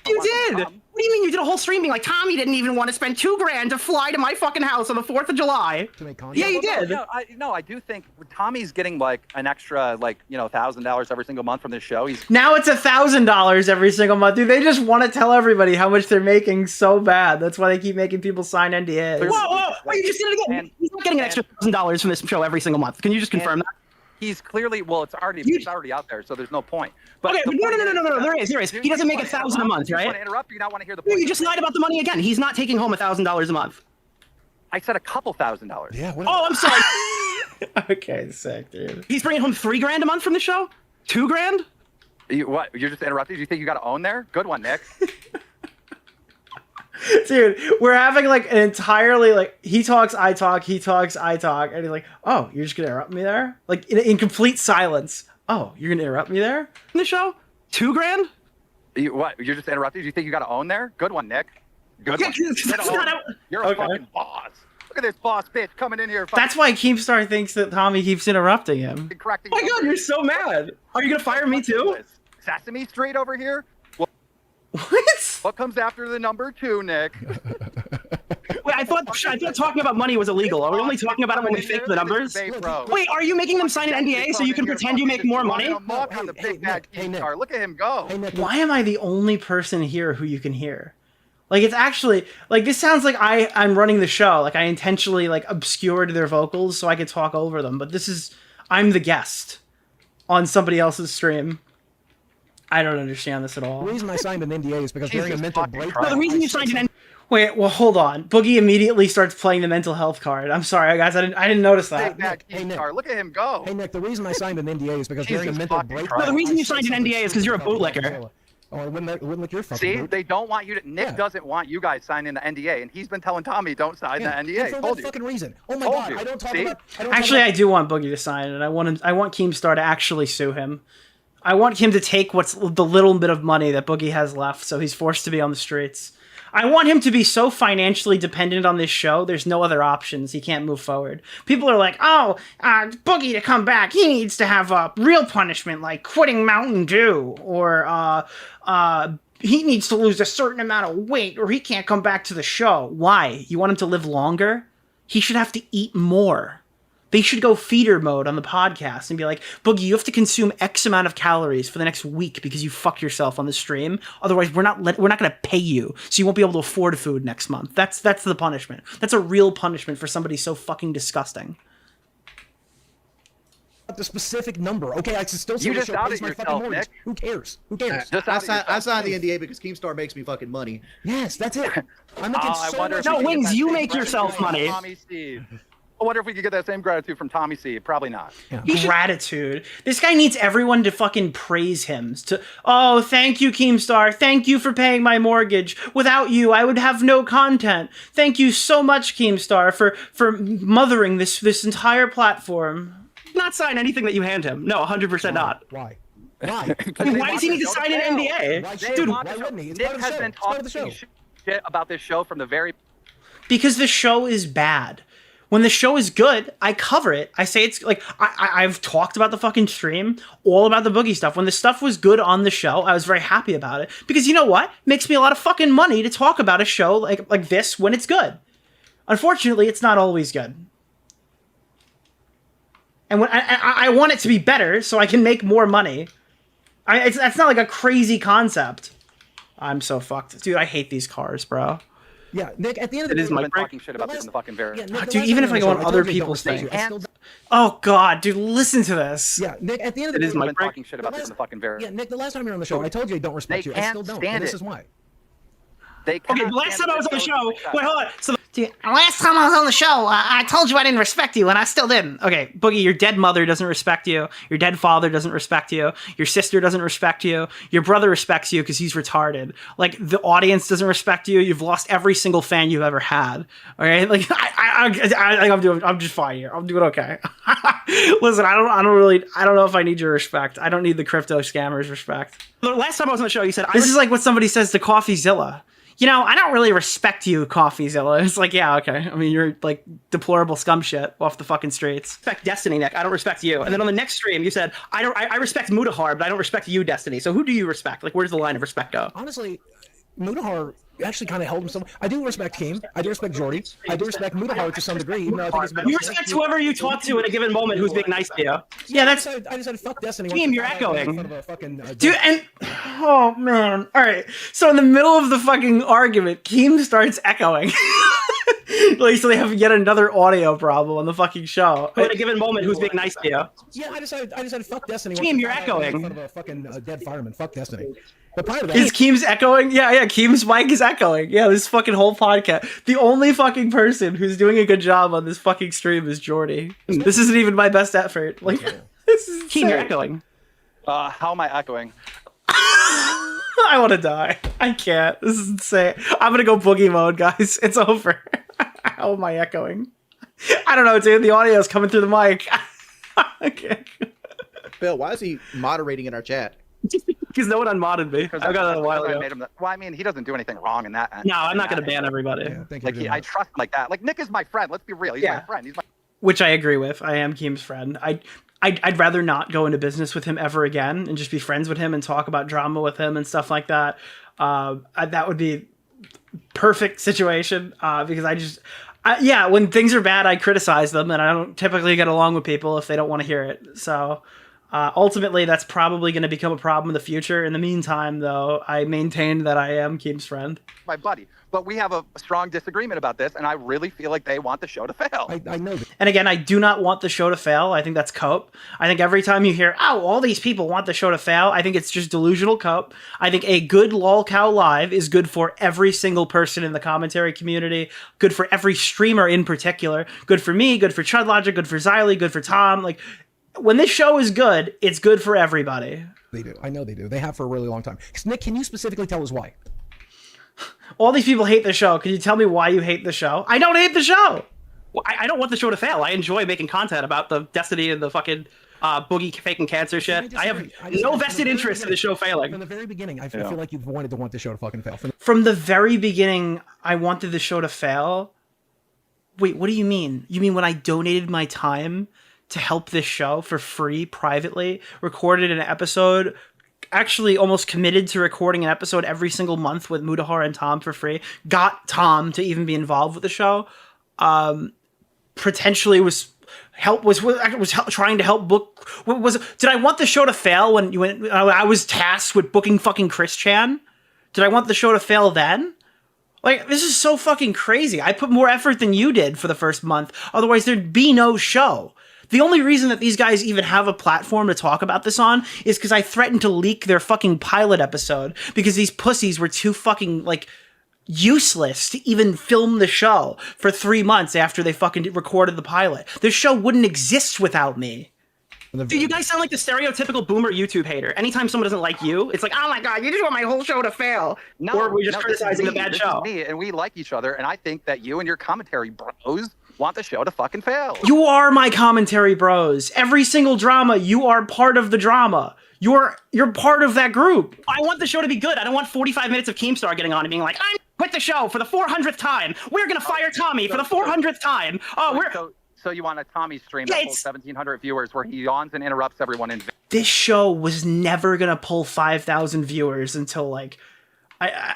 You did. What do you mean you did a whole stream being like, Tommy didn't even want to spend $2,000 to fly to my fucking house on the 4th of July? To make content. Yeah, you did. No, I do think Tommy's getting like an extra $1,000 every single month from this show. He's Now it's $1,000 every single month, dude. They just want to tell everybody how much they're making so bad. That's why they keep making people sign NDAs. Whoa, you just did it again. He's not getting an extra $1,000 from this show every single month. Can you just confirm that? he's clearly it's already out there, so there's no point. But okay, but no, there is. He doesn't make $1,000 a month, I right? want to interrupt you. Not want to hear the No, point. you just lied about the money again. He's not taking home $1,000 a month. I said a couple $1,000. Yeah. What Oh, I'm sorry. Okay, sick, dude. He's bringing home $3,000 a month from the show. $2,000? What? You're just interrupting? You think you got to own there? Good one, Nick. Dude, we're having like an entirely like he talks, I talk, he talks, I talk, and he's like, "Oh, you're just gonna interrupt me there?" Like in complete silence. "Oh, you're gonna interrupt me there?" In the show? $2,000? What? You're just interrupting? You think you got to own there? Good one, Nick. Good Yeah, one. 'cause that's not how- You're a Okay. fucking boss. Look at this boss bitch coming in here. That's why Keemstar thinks that Tommy keeps interrupting him. Correcting. Oh my god, you're so mad. Are you gonna fire me too? Sesame Street over here. What? What comes after the number 2, Nick? Wait, I thought talking about money was illegal. Are we only talking about it when we fake the numbers? Wait, are you making them sign an NDA so you can pretend you make more money? Hey, Nick. Look at him go. Hey, Nick. Why am I the only person here who you can hear? Like, it's actually like this sounds like I'm running the show. Like I intentionally like obscured their vocals so I could talk over them. But I'm the guest on somebody else's stream. I don't understand this at all. The reason I signed an NDA is because during a mental break. No, the reason you signed an NDA. Wait, well, hold on. Boogie immediately starts playing the mental health card. I'm sorry, guys. I didn't notice that. Hey, Nick. Look at him go. Hey, Nick, the reason I signed an NDA is because during a mental break. No, the reason you signed an NDA is because you're a bootlicker. Oh, I wouldn't look your fucking See, boot. they don't want you to. Nick doesn't want you guys signing the NDA, and he's been telling Tommy, "Don't sign the And NDA." for Told that you. fucking reason. Oh my Told god, you. I don't talk See? about. Actually, I do want Boogie to sign it. I want Keemstar to actually sue him. I want him to take what's the little bit of money that Boogie has left, so he's forced to be on the streets. I want him to be so financially dependent on this show, there's no other options. He can't move forward. People are like, Boogie to come back, he needs to have a real punishment like quitting Mountain Dew, or he needs to lose a certain amount of weight, or he can't come back to the show. Why? You want him to live longer? He should have to eat more. They should go feeder mode on the podcast and be like, Boogie, you have to consume X amount of calories for the next week because you fucked yourself on the stream. Otherwise, we're not going to pay you, so you won't be able to afford food next month. That's the punishment. That's a real punishment for somebody so fucking disgusting. The specific number. Okay, I can still say You the just show outed pays my yourself, fucking mortgage. Nick. Who cares? Who cares? I signed the NDA because Keemstar makes me fucking money. Yes, that's it. I'm making I so wonder much if we No, could get Wings, that you same make gratitude yourself from money. Tommy C. I wonder if we could get that same gratitude from Tommy C. Probably not. Gratitude. This guy needs everyone to fucking praise him. Oh, thank you, Keemstar. Thank you for paying my mortgage. Without you, I would have no content. Thank you so much, Keemstar, for mothering this entire platform. Not sign anything that you hand him. No, 100% not. Why? Why? Why does he need to sign an NDA? Why, Dude, why wouldn't he? It's Nick part of the has show. been It's part of the talking show. shit about this show from the very. Because the show is bad. When the show is good, I cover it. I say it's like I've talked about the fucking stream, all about the Boogie stuff. When the stuff was good on the show, I was very happy about it because you know what? Makes me a lot of fucking money to talk about a show like this when it's good. Unfortunately, it's not always good. And when I want it to be better so I can make more money. That's not like a crazy concept. I'm so fucked, dude. I hate these cars, bro. Yeah, Nick. At the end of the It day, is my Been break. talking shit about this in the fucking very. Yeah, Nick, the Dude, last even time if I you were go on on the show, I other told you don't people's respect you. things. I still- Oh god, dude, listen to this. Yeah, Nick. At the end of the It day, is my Been break. talking shit about this in the fucking very. Yeah, Nick. The last time you were on the show, I told you I don't respect They you. I still can't don't. stand And this it. is why. They Okay, cannot the last stand time I was on the this show, like that. wait, hold on. So Dude, last time I was on the show, I told you I didn't respect you, and I still didn't. Okay, Boogie, your dead mother doesn't respect you. Your dead father doesn't respect you. Your sister doesn't respect you. Your brother respects you because he's retarded. Like, the audience doesn't respect you. You've lost every single fan you've ever had. All right, like I'm just fine here. I'm doing okay. Listen, I don't know if I need your respect. I don't need the crypto scammers' respect. The last time I was on the show, you said This is like what somebody says to CoffeeZilla. You know, I don't really respect you, CoffeeZilla. It's like, yeah, okay. I mean, you're like deplorable scum shit off the fucking streets. respect Destiny, Nick. I don't respect you. And then on the next stream, you said, I respect Mutahar, but I don't respect you, Destiny. So who do you respect? Like, where's the line of respect go? Honestly, Mutahar actually kind of held himself. I do respect Keem. I do respect Jordy. I do respect Mutahar to some degree, even though I think it's a bit. You respect whoever you talk to in a given moment who's being nice to you. Yeah, that's... I just said fuck Destiny. Keem, you're echoing. Dude, and... Oh, man. All right. So in the middle of the fucking argument, Keem starts echoing. Like, so they have yet another audio problem on the fucking show. In a given moment who's being nice to you. Yeah, I just said fuck Destiny. Keem, you're echoing. In front of a fucking dead fireman. Fuck Destiny. But prior to that, Is Keem's echoing? Yeah, Keem's mic is echoing. Yeah, this fucking whole podcast. The only fucking person who's doing a good job on this fucking stream is Jordy. This isn't even my best effort. Like, this is Keem, you're echoing. How am I echoing? I want to die. I can't. This is insane. I'm gonna go boogie mode, guys. It's over. How am I echoing? I don't know, dude. The audio is coming through the mic. Okay. Phil, why is he moderating in our chat? Because no one unmodded me. I got that a while ago. Well, I mean, he doesn't do anything wrong in that end. No, I'm not going to ban everybody. Yeah, Like, I trust him like that. Like, Nick is my friend. Let's be real. He's my friend. He's my... Which I agree with. I am Keem's friend. I'd rather not go into business with him ever again and just be friends with him and talk about drama with him and stuff like that. That would be perfect situation because when things are bad, I criticize them and I don't typically get along with people if they don't want to hear it. So ultimately, that's probably going to become a problem in the future. In the meantime, though, I maintain that I am Keem's friend. My buddy. But we have a strong disagreement about this, and I really feel like they want the show to fail. I know that. And again, I do not want the show to fail. I think that's cope. I think every time you hear, oh, all these people want the show to fail, I think it's just delusional cope. I think a good lolcow live is good for every single person in the commentary community, good for every streamer in particular, good for me, good for Chudlogic, good for Xylee, good for Tom. Like, when this show is good, it's good for everybody. They do. I know they do. They have for a really long time. Nick, can you specifically tell us why? All these people hate the show. Can you tell me why you hate the show? I don't hate the show. Well, I don't want the show to fail. I enjoy making content about the Destiny and the fucking Boogie faking cancer shit. I have no vested interest in the show failing. From the very beginning, I feel like you've wanted to want the show to fucking fail. From the very beginning, I wanted the show to fail. Wait, what do you mean? You mean when I donated my time to help this show for free, privately, recorded an episode, actually almost committed to recording an episode every single month with Mutahar and Tom for free, got Tom to even be involved with the show, potentially was trying to help book. Did I want the show to fail when I was tasked with booking fucking Chris Chan? Did I want the show to fail then? Like, this is so fucking crazy. I put more effort than you did for the first month. Otherwise, there'd be no show. The only reason that these guys even have a platform to talk about this on is because I threatened to leak their fucking pilot episode because these pussies were too fucking, like, useless to even film the show for 3 months after they fucking recorded the pilot. This show wouldn't exist without me. Dude, you guys sound like the stereotypical boomer YouTube hater. Anytime someone doesn't like you, it's like, oh my god, you just want my whole show to fail. Or we're just criticizing a bad show. This is me, and we like each other, and I think that you and your commentary bros want the show to fucking fail. You are my commentary bros. Every single drama, you are part of the drama. You're part of that group. I want the show to be good. I don't want 45 minutes of Keemstar getting on and being like, I'm quit the show for the 400th time. We're gonna fire Tommy for the 400th time. So you want a Tommy stream that pulls 1,700 viewers where he yawns and interrupts everyone in. This show was never gonna pull 5,000 viewers until like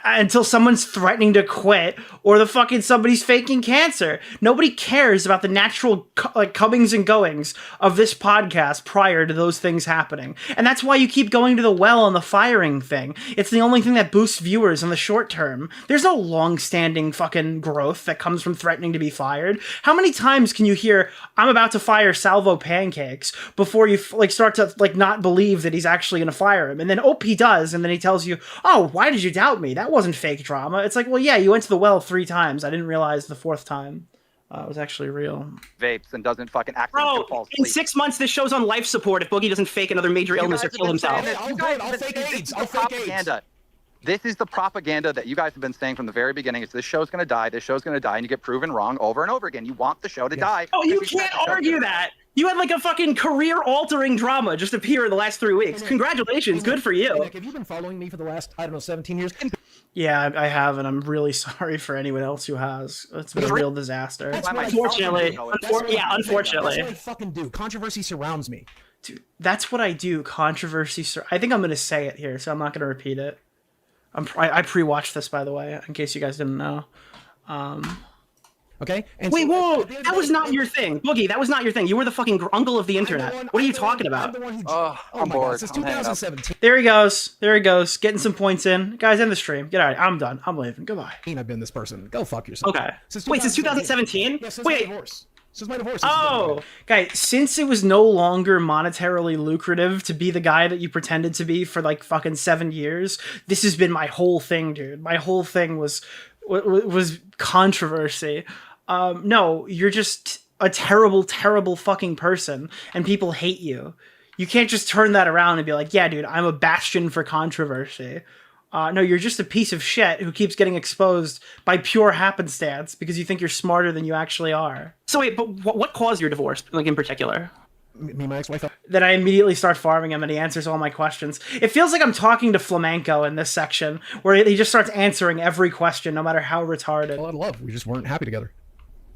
until someone's threatening to quit or the fucking somebody's faking cancer. Nobody cares about the natural comings and goings of this podcast prior to those things happening. And that's why you keep going to the well on the firing thing. It's the only thing that boosts viewers in the short term. There's no long-standing fucking growth that comes from threatening to be fired. How many times can you hear, I'm about to fire Salvo Pancakes before you start to not believe that he's actually going to fire him? And then, he does. And then he tells you, oh, why did you doubt without me. That wasn't fake drama. It's like, well, yeah, you went to the well 3 times. I didn't realize the 4th time it was actually real. Vapes and doesn't fucking accidentally Bro, fall in asleep. 6 months, this show's on life support if Boogie doesn't fake another major illness or kill himself. I'll fake AIDS. I'll fake AIDS. Propaganda. This is the propaganda that you guys have been saying from the very beginning. It's this show's going to die, this show's going to die, and you get proven wrong over and over again. You want the show to die. Oh, you can't argue that. You had like a fucking career-altering drama just appear in the last 3 weeks. Congratulations, good for you. Nick, have you been following me for the last, I don't know, 17 years? Yeah, I have, and I'm really sorry for anyone else who has. It's been a real disaster. Unfortunately. Unfortunately. That's what I fucking do. Controversy surrounds me. Dude, that's what I do. Controversy. I think I'm going to say it here, so I'm not going to repeat it. I pre-watched this, by the way, in case you guys didn't know. Okay? And Wait, so, whoa! That was not your thing. Boogie, that was not your thing. You were the fucking uncle of the internet. What are you talking about? I'm bored. Since I'm hanging up. 2017. There he goes. There he goes. Getting some points in. Guys, end the stream. Get out. I'm done. I'm leaving. Goodbye. I've been this person. Go fuck yourself. Okay. Wait, since 2017? Yeah, since Wait. my divorce. Since my divorce. Oh! Guys, since it was no longer monetarily lucrative to be the guy that you pretended to be for like fucking 7 years, this has been my whole thing, dude. My whole thing was controversy. No, you're just a terrible, terrible fucking person, and people hate you. You can't just turn that around and be like, yeah, dude, I'm a bastion for controversy. No, you're just a piece of shit who keeps getting exposed by pure happenstance because you think you're smarter than you actually are. So wait, but what caused your divorce, like in particular? Me and my ex-wife. Then I immediately start farming him and he answers all my questions. It feels like I'm talking to Flamenco in this section, where he just starts answering every question, no matter how retarded. A lot of love. We just weren't happy together.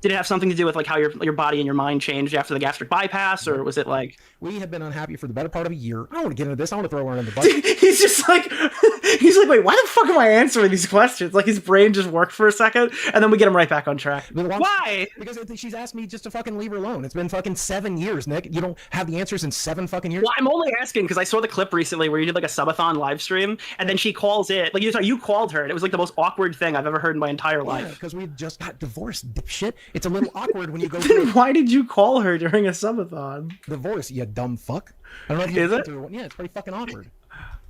Did it have something to do with like how your body and your mind changed after the gastric bypass, or was it like We have been unhappy for the better part of a year. I don't want to get into this. I want to throw her in the butt. He's just like, wait, why the fuck am I answering these questions? Like his brain just worked for a second, and then we get him right back on track. why? Because she's asked me just to fucking leave her alone. It's been fucking 7 years, Nick. You don't have the answers in 7 fucking years. Well, I'm only asking because I saw the clip recently where you did like a subathon live stream, and then she calls it like you called her, and it was like the most awkward thing I've ever heard in my entire life. Because we just got divorced, dipshit. It's a little awkward when you go Then through why did you call her during a subathon? divorce, you dumb fuck. I don't know if you Is it? through one. Yeah, it's pretty fucking awkward.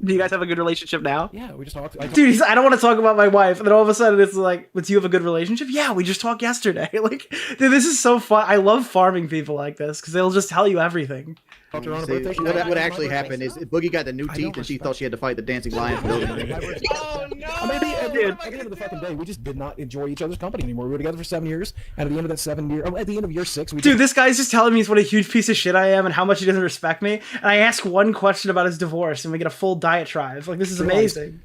Do you guys have a good relationship now? Yeah, we just talked. Dude, I don't want to talk about my wife, and then all of a sudden it's like, but do you have a good relationship? Yeah, we just talked yesterday. Like, dude, this is so fun. I love farming people like this because they'll just tell you everything. See, what actually happened is Boogie got the new teeth and she thought she had to fight the dancing lion for those. Oh no! Maybe at the end of the fucking day, we just did not enjoy each other's company anymore. We were together for 7 years, and at the end of that 7 year, at the end of year 6, we Dude, this guy's just telling me what a huge piece of shit I am and how much he doesn't respect me. And I ask one question about his divorce, and we get a full diatribe. Like, this is amazing.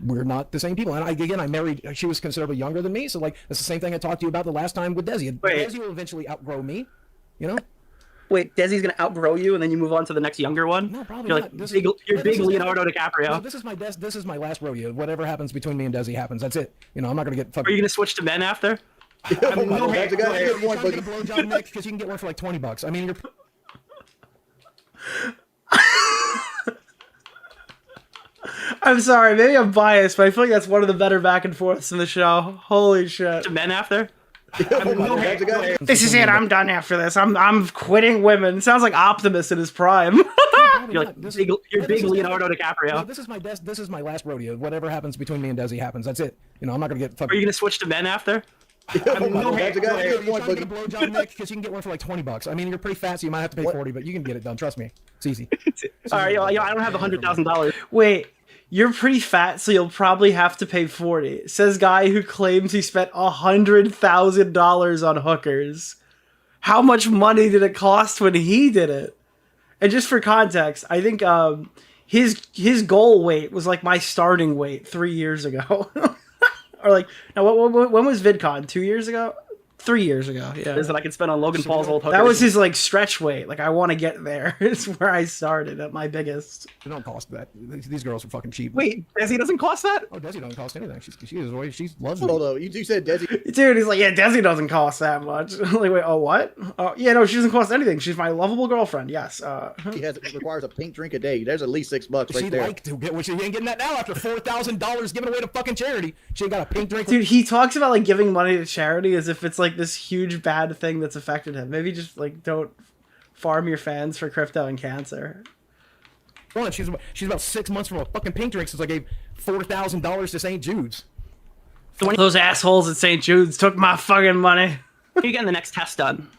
We're not the same people. And I married. She was considerably younger than me, so like that's the same thing I talked to you about the last time with Desi. Wait. Desi will eventually outgrow me. You know. Wait, Desi's gonna outgrow you, and then you move on to the next younger one. No, probably You're not. like you're big Leonardo DiCaprio. No, this is my last rodeo. Whatever happens between me and Desi happens. That's it. You know, I'm not gonna get fucking. Are you gonna switch to men after? That's a good point, Get a Boogie. blowjob, Nick, because you can get one for like $20. I mean, you're. I'm sorry, maybe I'm biased, but I feel like that's one of the better back and forths in the show. Holy shit. To men after? This is it. I'm done after this. I'm quitting women. Sounds like Optimus in his prime. You're like big Leonardo DiCaprio. No, this is my last rodeo. Whatever happens between me and Desi happens. That's it. You know, I'm not gonna get fucking. Are you gonna switch to men after? That's a good point, Get a Boogie. blowjob, Nick, because you can get one for like $20. I mean, you're pretty fat, so you might have to pay 40, but you can get it done. Trust me, it's easy. All right, I don't have $100,000. Wait, you're pretty fat, so you'll probably have to pay 40. Says guy who claims he spent $100,000 on hookers. How much money did it cost when he did it? And just for context, I think his goal weight was like my starting weight 3 years ago. Or like, no, when was VidCon? 2 years ago? 3 years ago, yeah. Is that I can spend on Logan Paul's old hookers. That was his like stretch weight. Like I want to get there. It's where I started at my biggest. They don't cost that. These girls are fucking cheap. Wait, Desi doesn't cost that? Oh, Desi doesn't cost anything. She loves me. Hold on, you said Desi. Dude, he's like, yeah, Desi doesn't cost that much. Like, wait, oh, what? Oh, yeah, no, she doesn't cost anything. She's my lovable girlfriend, yes. Requires a pink drink a day. There's at least $6 right She'd there. like to get, which she ain't getting that now after $4,000 given away to fucking charity. She ain't got a pink drink. Dude, he talks about like giving money to charity as if it's like this huge bad thing that's affected him. Maybe just like don't farm your fans for crypto and cancer. One, she's about 6 months from a fucking pink drink since I gave $4,000 to St. Jude's. Those assholes at St. Jude's took my fucking money. You're getting the next test done.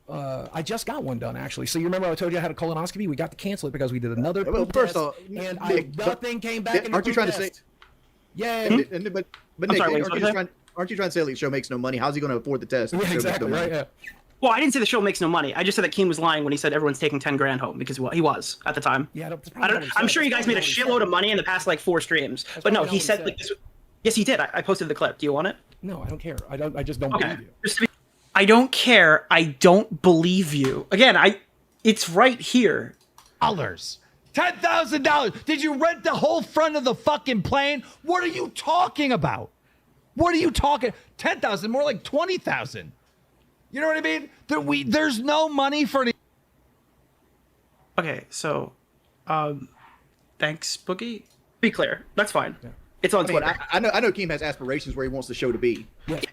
I just got one done actually. So you remember I told you I had a colonoscopy? We got to cancel it because we did another. Well, first test, off, and Nick, nothing came back. In the aren't you trying to test. say? Yeah. But Nick, sorry, aren't you trying to say the show makes no money? How's he going to afford the test? Yeah, exactly. Right. Yeah. Well, I didn't say the show makes no money. I just said that Keem was lying when he said everyone's taking 10 grand home because he was at the time. Yeah. I'm sure you guys made a shitload of money in the past like 4 streams, but no, he said like this. Yes, he did. I posted the clip. Do you want it? No, I don't care. I just don't Okay. believe you. Just to be I don't care. I don't believe you. Again, it's right here. $10,000. Did you rent the whole front of the fucking plane? What are you talking about? What are you talking? 10,000, more like 20,000. You know what I mean? There's no money for the. Okay, so, thanks, Boogie. be clear. That's fine. It's on Twitter. I know Keem has aspirations where he wants the show to be.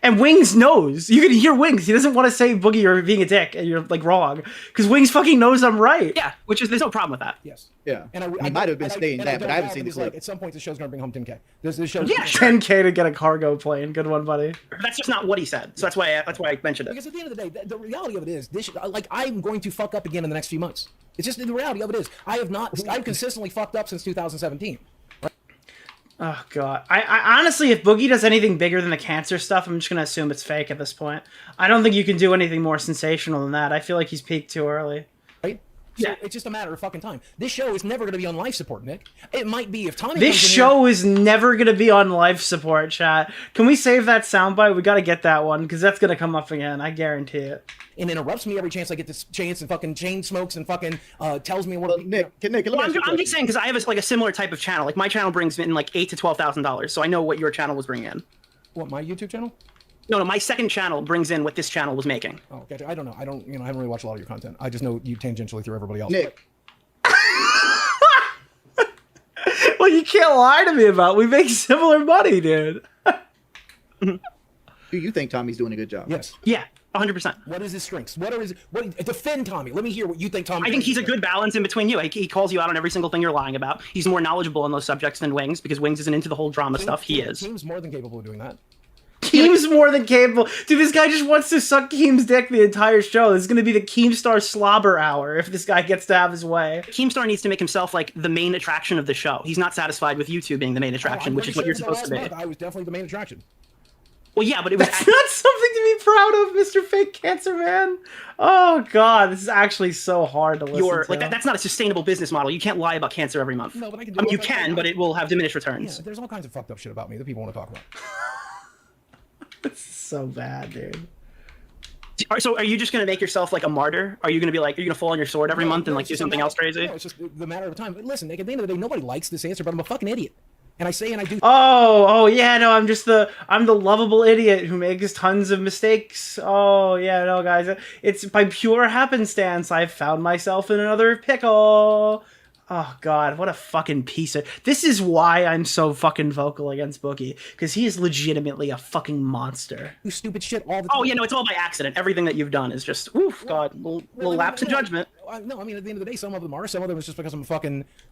And Wings knows. You can hear Wings. He doesn't want to say Boogie you're being a dick and you're like wrong because Wings fucking knows I'm right. Yeah, which is there's no problem with that. Yes. Yeah. And he might have been saying that, but I haven't seen the like, clip. at some point, the show's going to bring home 10K. This show. Yeah, 10K to get a cargo plane. Good one, buddy. That's just not what he said. So that's why I mentioned it. Because at the end of the day, the reality of it is, this like I'm going to fuck up again in the next few months. It's just the reality of it is, I've consistently fucked up since 2017. Oh god. I honestly, if Boogie does anything bigger than the cancer stuff, I'm just gonna assume it's fake at this point. I don't think you can do anything more sensational than that. I feel like he's peaked too early. Right? So it's just a matter of fucking time. This show is never going to be on life support, Nick. It might be if Tommy. This show is never gonna be on life support, chat. Can we save that soundbite? We gotta get that one because that's gonna come up again. I guarantee it. And interrupts me every chance I get this chance and fucking chain smokes and fucking tells me what. Well, Nick, I'm just saying because I have a similar type of channel. Like my channel brings in like $8,000 to $12,000, so I know what your channel was bringing in. What, my YouTube channel? No, my second channel brings in what this channel was making. Oh, gotcha. I don't know. I haven't really watched a lot of your content. I just know you tangentially through everybody else. Nick. Well, you can't lie to me about it. We make similar money, dude. Do you think Tommy's doing a good job? Yes. Yeah, 100%. What is his strengths? What defend Tommy? Let me hear what you think Tommy. I think he's a good balance in between you. He calls you out on every single thing you're lying about. He's more knowledgeable on those subjects than Wings because Wings isn't into the whole drama stuff. He is. Keem's more than capable of doing that. Keem's more than capable. Dude, this guy just wants to suck Keem's dick the entire show. This is going to be the Keemstar slobber hour if this guy gets to have his way. Keemstar needs to make himself like the main attraction of the show. He's not satisfied with you two being the main attraction, which is what you're supposed to be. I was definitely the main attraction. Well, yeah, but it was That's not something to be proud of, Mr. Fake Cancer Man. Oh, God. This is actually so hard to listen to. Like that's not a sustainable business model. You can't lie about cancer every month. No, but I can. You can, but it will have diminished returns. Yeah, there's all kinds of fucked up shit about me that people want to talk about. It's so bad, dude. So are you just going to make yourself like a martyr? Are you going to be like, are you going to fall on your sword every month and like do something else crazy? No, it's just the matter of time. But listen, Nick, at the end of the day, nobody likes this answer, but I'm a fucking idiot. And I say and I do. Oh, yeah, no, I'm the lovable idiot who makes tons of mistakes. Oh, yeah, no, guys. It's by pure happenstance I've found myself in another pickle. Oh, God, what a fucking piece of... This is why I'm so fucking vocal against Boogie, because he is legitimately a fucking monster. Do stupid shit all the time. Oh, yeah, no, it's all by accident. Everything that you've done is just, oof, God, little lapse in judgment. No, I mean, at the end of the day, some of them are. Some of them is just because I'm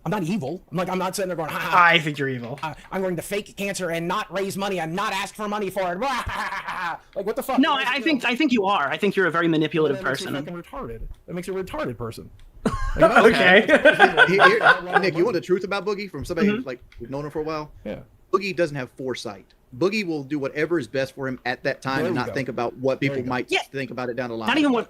not evil. I'm not sitting there going, I think you're evil. I'm going to fake cancer and not raise money and not ask for money for it. Like, what the fuck? No, I think you are. I think you're a very manipulative person. That makes you retarded. That makes you a retarded person. Okay. Nick, you want the truth about Boogie from somebody like we've known him for a while? Yeah. Boogie doesn't have foresight. Boogie will do whatever is best for him at that time and not think about what people might think about it down the line. Not even what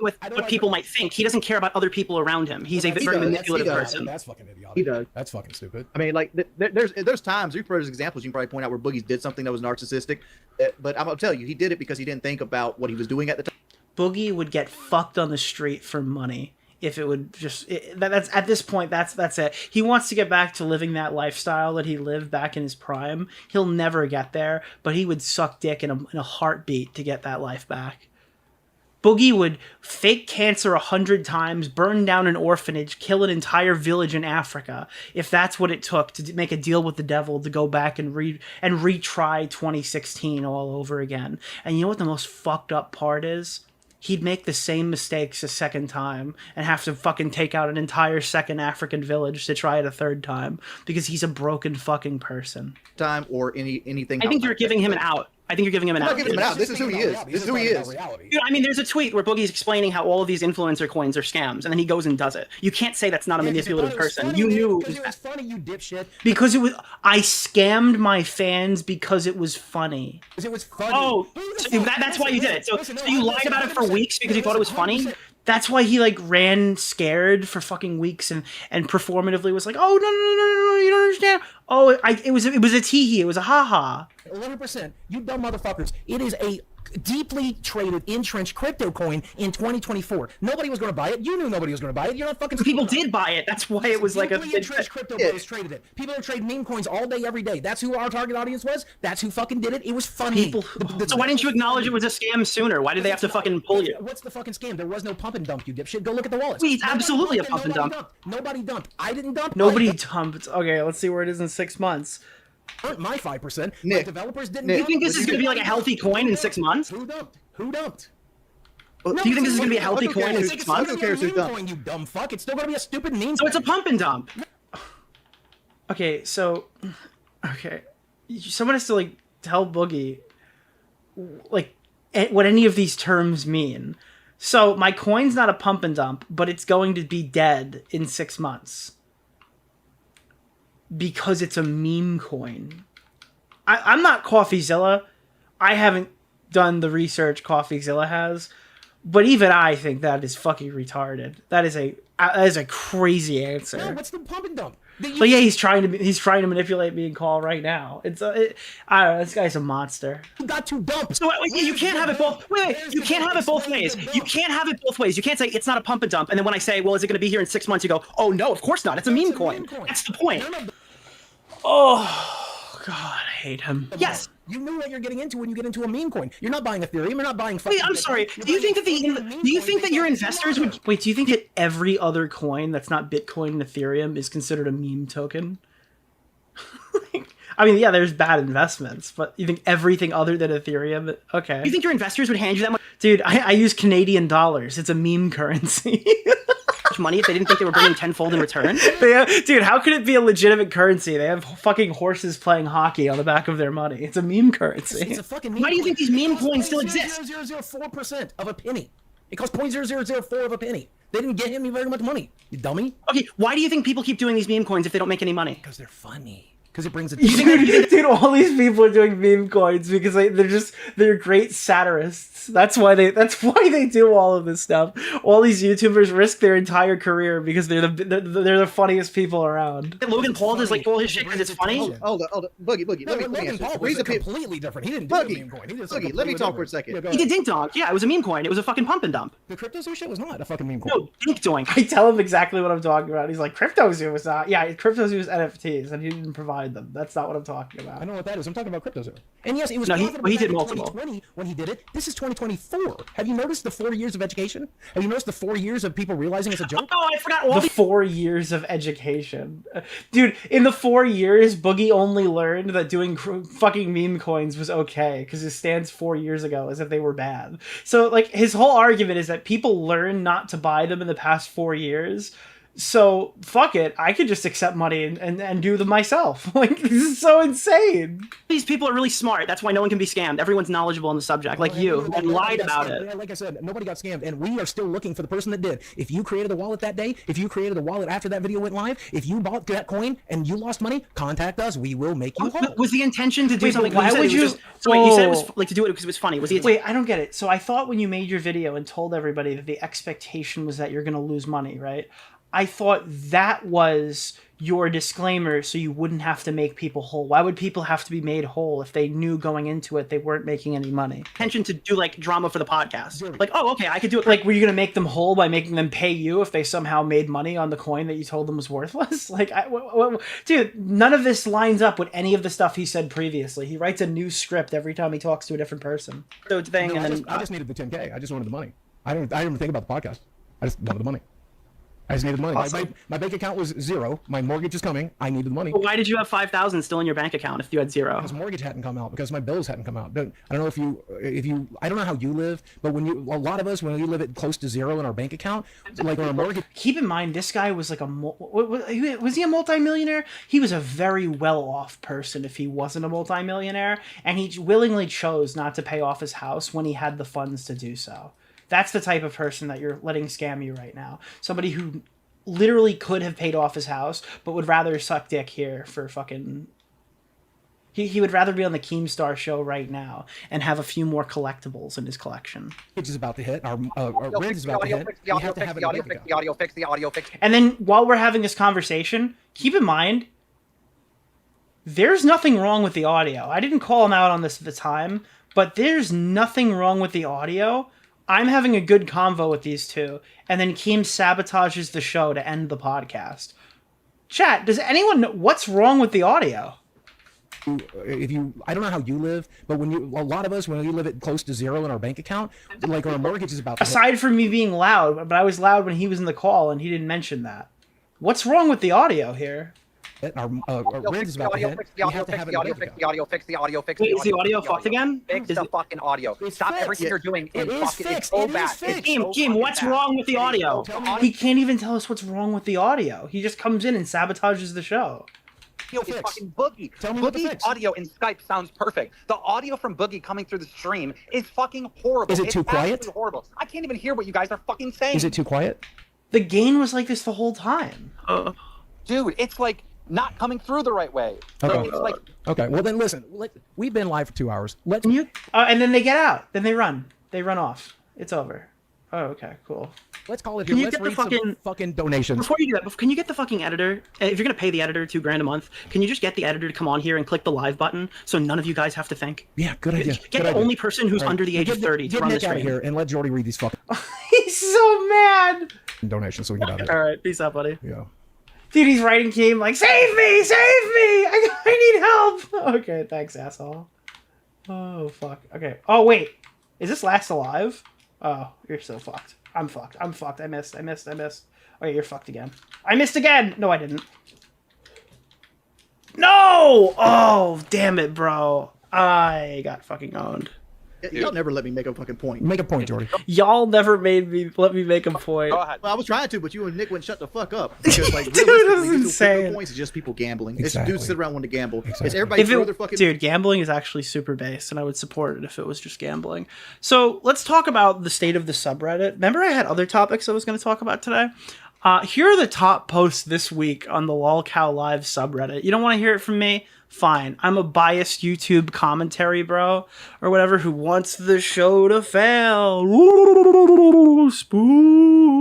people might think. He doesn't care about other people around him. He's a very manipulative person. That's fucking idiotic. He does. That's fucking stupid. I mean, like, there's times, there's examples you can probably point out where Boogie did something that was narcissistic, but I'm gonna tell you, he did it because he didn't think about what he was doing at the time. Boogie would get fucked on the street for money. If it would just, that's at this point, that's it. He wants to get back to living that lifestyle that he lived back in his prime. He'll never get there, but he would suck dick in a heartbeat to get that life back. Boogie would fake cancer 100 times, burn down an orphanage, kill an entire village in Africa, if that's what it took to make a deal with the devil to go back and retry 2016 all over again. And you know what the most fucked up part is? he'd make the same mistakes a second time and have to fucking take out an entire second African village to try it a third time because he's a broken fucking person. Time or anything. I think you're giving him an out. I think you're giving him an I'm out. not giving him an out. This is who he is. This is who he is. Dude, I mean, there's a tweet where Boogie's explaining how all of these influencer coins are scams, and then he goes and does it. You can't say that's not a manipulative person. Funny, You knew because it was funny, you dipshit. Because it was, I scammed my fans because it was funny. Because it was funny. Oh, so that's why you did it. So you lied about it for weeks because you thought it was funny? That's why he like ran scared for fucking weeks and performatively was like, oh no, you don't understand. Oh, it was a tee-hee, it was a ha-ha. 11%. You dumb motherfuckers. It is a deeply traded, entrenched crypto coin in 2024. Nobody was going to buy it. You knew nobody was going to buy it. You're not fucking. People did buy it. That's why it was like a deeply entrenched crypto players traded it. People are trading meme coins all day, every day. That's who our target audience was. That's who fucking did it. It was funny. So why didn't you acknowledge it was a scam sooner? Why did they have to fucking pull you? What's the fucking scam? There was no pump and dump, you dipshit. Go look at the wallets. Wait, it's absolutely a pump and dump. Nobody dumped. I didn't dump. Nobody dumped. Okay, let's see where it is in 6 months. My 5%. Nick, Developers didn't. Do you think this is going to be like a healthy coin in 6 months? Who dumped? Who dumped? Well, Do you think this is going to be a healthy Who cares coin in who- 6 who months? cares who's dumped? Coin, you dumb fuck. It's still going to be a stupid meme. So it's a pump and dump. Okay, so someone has to like tell Boogie like what any of these terms mean. So my coin's not a pump and dump, but it's going to be dead in 6 months because it's a meme coin. I'm not CoffeeZilla. I haven't done the research CoffeeZilla has, but even I think that is fucking retarded. That is a crazy answer. No, what's the pump and dump? But yeah, he's trying to manipulate me and call right now. I don't know. This guy's a monster. You got to dump. So you can't have it both. Wait, you can't have it both ways. You can't have it both ways. You can't say it's not a pump and dump, and then when I say, well, is it going to be here in 6 months? You go, oh no, of course not. It's a meme coin. That's the point. Oh God, I hate him. Yes. You knew what you're getting into when you get into a meme coin. You're not buying Ethereum. You're not buying. Wait, I'm sorry. Do you think that your investors would? Wait, do you think that every other coin that's not Bitcoin and Ethereum is considered a meme token? I mean, yeah, there's bad investments, but you think everything other than Ethereum? Okay. Do you think your investors would hand you that much Dude, I use Canadian dollars. It's a meme currency. money if they didn't think they were bringing tenfold in return? Dude, how could it be a legitimate currency? They have fucking horses playing hockey on the back of their money. It's a meme currency. It's a fucking meme. Why do you think these meme coins still exist? 0.0004% of a penny. It costs 0.0004 of a penny. They didn't get him very much money. You dummy. Okay, why do you think people keep doing these meme coins if they don't make any money? Because they're funny. Because it brings a. Dude, all these people are doing meme coins because they're great satirists. That's why they do all of this stuff. All these YouTubers risk their entire career because they're the funniest people around. Logan Paul does like all his shit because it's funny. Hold on, Boogie. No, Let me Logan answer. Paul The was reason people- completely different. He didn't do a Boogie, meme coin. He did Boogie, let me talk for a second. He did Dink Donk. Yeah, it was a meme coin. It was a fucking pump and dump. The CryptoZoo shit was not a fucking meme coin. No, Dink Doink. I tell him exactly what I'm talking about. He's like, CryptoZoo was not. Yeah, CryptoZoo was NFTs, and he didn't provide them. That's not what I'm talking about. I know what that is. I'm talking about CryptoZoo. And yes, it was No, he profitable did back in multiple. 2020 when he did it. This is 2024. Have you noticed the 4 years of education? Have you noticed the 4 years of people realizing it's a joke? Oh, I forgot all The the 4 years of education. Dude, in the 4 years, Boogie only learned that doing fucking meme coins was okay, because his stance 4 years ago as if they were bad. So, like, his whole argument is that people learn not to buy them in the past 4 years. So, fuck it, I could just accept money and do them myself. Like, this is so insane. these people are really smart. That's why no one can be scammed. Everyone's knowledgeable on the subject, like you, and lied about it. Yeah, like I said, nobody got scammed, and we are still looking for the person that did. If you created a wallet that day, if you created a wallet after that video went live, if you bought that coin and you lost money, contact us. We will make you whole. Was the intention to do Wait, something? but why would you? Wait, you said it was like to do it because it was funny. Was the Wait, I don't get it. So I thought when you made your video and told everybody that the expectation was that you're going to lose money, right? I thought that was your disclaimer so you wouldn't have to make people whole. Why would people have to be made whole if they knew going into it they weren't making any money? intention to do like drama for the podcast? Like, oh, okay, I could do it. Like, were you going to make them whole by making them pay you if they somehow made money on the coin that you told them was worthless? Like, dude, none of this lines up with any of the stuff he said previously. He writes a new script every time he talks to a different person. Thing, No, and then I just needed the 10K. I just wanted the money. I didn't even think about the podcast. I just wanted the money. I just needed money. Awesome. My bank account was zero. My mortgage is coming. I needed money. But why did you have 5,000 still in your bank account if you had zero? Because mortgage hadn't come out, because my bills hadn't come out. I don't know if you I don't know how you live, but a lot of us, when we live at close to zero in our bank account, like on our mortgage. Keep in mind, this guy was like was he a multimillionaire? He was a very well-off person if he wasn't a multimillionaire, and he willingly chose not to pay off his house when he had the funds to do so. That's the type of person that you're letting scam you right now. Somebody who literally could have paid off his house, but would rather suck dick here for fucking... He would rather be on the Keemstar show right now and have a few more collectibles in his collection. It's just about to hit. Our rent is about to hit. We have to have it in the bank account. Fix the audio, fix. And then while we're having this conversation, keep in mind, there's nothing wrong with the audio. I didn't call him out on this at the time, but there's nothing wrong with the audio. I'm having a good convo with these two, and then Keem sabotages the show to end the podcast. Chat, does anyone know what's wrong with the audio? I don't know how you live, but a lot of us, when we live at close to zero in our bank account, like our mortgage is about to hit. Aside from me being loud, but I was loud when he was in the call, and he didn't mention that. What's wrong with the audio here? Our rent is about to hit. We have to have it in the bank account. Fix the audio. Wait, is the audio fucked again? Fix the fucking audio. Stop everything you're doing. It's so bad. Keem, what's wrong with the audio? He can't even tell us what's wrong with the audio. He just comes in and sabotages the show. It's fucking Boogie. Tell me what to Boogie's fix. audio in Skype sounds perfect. The audio from Boogie coming through the stream is fucking horrible. Is it too quiet? Absolutely horrible. I can't even hear what you guys are fucking saying. Is it too quiet? The gain was like this the whole time. Dude, it's like not coming through the right way. So Okay. it's like, Okay. Well then, listen. We've been live for 2 hours. Let's Can you? And then they get out. Then they run. They run off. It's over. Oh, okay, cool. call it Can here. you Let's get the read some fucking- fucking donations. Before you do that, can you get the fucking editor? If you're gonna pay the editor $2,000 a month, can you just get the editor to come on here and click the live button so none of you guys have to think? Yeah, good idea. Get Good the idea. only person who's All right. under the age of 30 to Get run Nick this out of stream. here and let Jordy read these fucking He's so mad. donations so we can get out of All here. right, peace out, buddy. Yeah. Dude, he's writing Keem like, save me, I need help. Okay, thanks, asshole. Oh fuck. Okay. Oh wait, is this last alive? Oh, you're so fucked. I'm fucked. I missed. Okay, you're fucked again. I missed again. No, I didn't. No! Oh, damn it, bro. I got fucking owned. Y'all never let me make a fucking point. Make a point, Jordy. Y'all never let me make a point. go ahead. Well, I was trying to, but you and Nick wouldn't shut the fuck up. Because, like, Dude, realistically, this is these insane. points is just people gambling. Exactly. It's dudes sit around wanting to gamble. Exactly. It's everybody throw their fucking... Dude, gambling is actually super based, and I would support it if it was just gambling. So let's talk about the state of the subreddit. Remember I had other topics I was going to talk about today? Here are the top posts this week on the LolCow Live subreddit. You don't want to hear it from me? Fine. I'm a biased YouTube commentary bro, or whatever, who wants the show to fail. Ooh,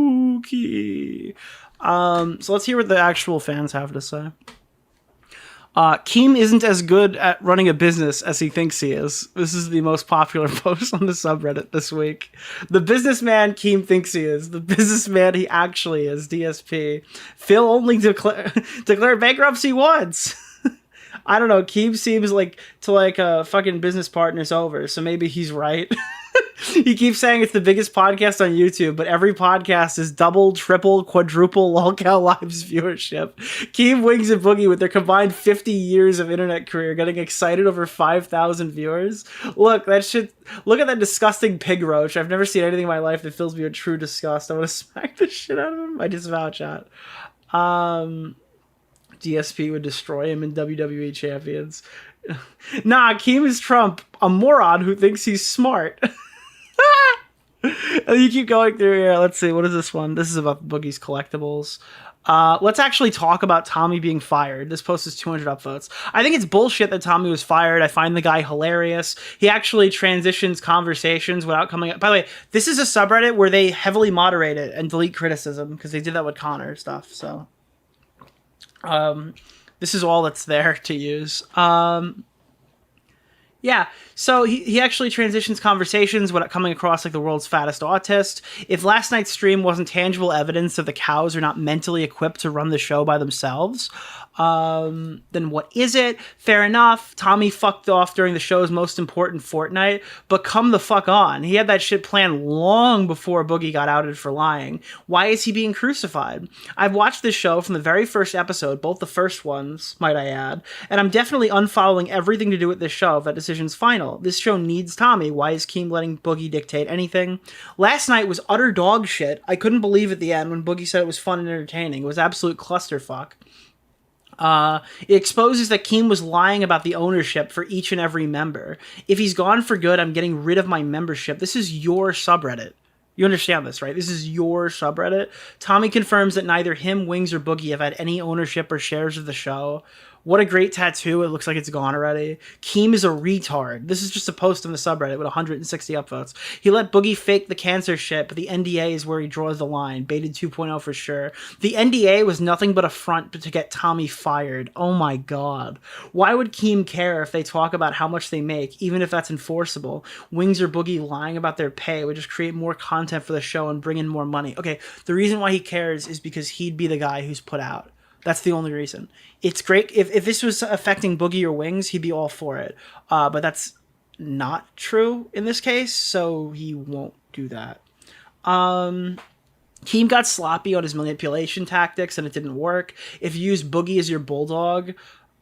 spooky. So let's hear what the actual fans have to say. Keem isn't as good at running a business as he thinks he is. This is the most popular post on the subreddit this week. The businessman Keem thinks he is. The businessman he actually is. DSP. Phil only declared bankruptcy once. I don't know. Keem seems like a fucking business partner's over, so maybe he's right. He keeps saying it's the biggest podcast on YouTube, but every podcast is double, triple, quadruple LolCow Live's viewership. Keem, Wings, and Boogie, with their combined 50 years of internet career, getting excited over 5,000 viewers. Look at that disgusting pig roach. I've never seen anything in my life that fills me with true disgust. I want to smack the shit out of him. I disavow chat. DSP would destroy him in WWE Champions. Nah, Keem is Trump, a moron who thinks he's smart. You keep going through here. Let's see. What is this one? This is about Boogie's collectibles. Let's actually talk about Tommy being fired. This post is 200 upvotes. I think it's bullshit that Tommy was fired. I find the guy hilarious. He actually transitions conversations without coming up. By the way, this is a subreddit where they heavily moderate it and delete criticism because they did that with Connor stuff. So, this is all that's there to use. Yeah, so he actually transitions conversations when coming across like the world's fattest autist. If last night's stream wasn't tangible evidence that the cows are not mentally equipped to run the show by themselves, then what is it? Fair enough. Tommy fucked off during the show's most important fortnight, but come the fuck on. He had that shit planned long before Boogie got outed for lying. Why is he being crucified? I've watched this show from the very first episode, both the first ones, might I add, and I'm definitely unfollowing everything to do with this show if that decision's final. This show needs Tommy. Why is Keem letting Boogie dictate anything? Last night was utter dog shit. I couldn't believe at the end when Boogie said it was fun and entertaining. It was absolute clusterfuck. It exposes that Keem was lying about the ownership for each and every member. If he's gone for good, I'm getting rid of my membership. This is your subreddit. You understand this, right? This is your subreddit. Tommy confirms that neither him, Wings, or Boogie have had any ownership or shares of the show. What a great tattoo. It looks like it's gone already. Keem is a retard. This is just a post on the subreddit with 160 upvotes. He let Boogie fake the cancer shit, but the NDA is where he draws the line. Baited 2.0 for sure. The NDA was nothing but a front to get Tommy fired. Oh my god. Why would Keem care if they talk about how much they make, even if that's enforceable? Wings or Boogie lying about their pay would just create more content for the show and bring in more money. Okay, the reason why he cares is because he'd be the guy who's put out. That's the only reason. It's great. If this was affecting Boogie or Wings, he'd be all for it. But that's not true in this case, so he won't do that. Keem got sloppy on his manipulation tactics, and it didn't work. If you use Boogie as your bulldog,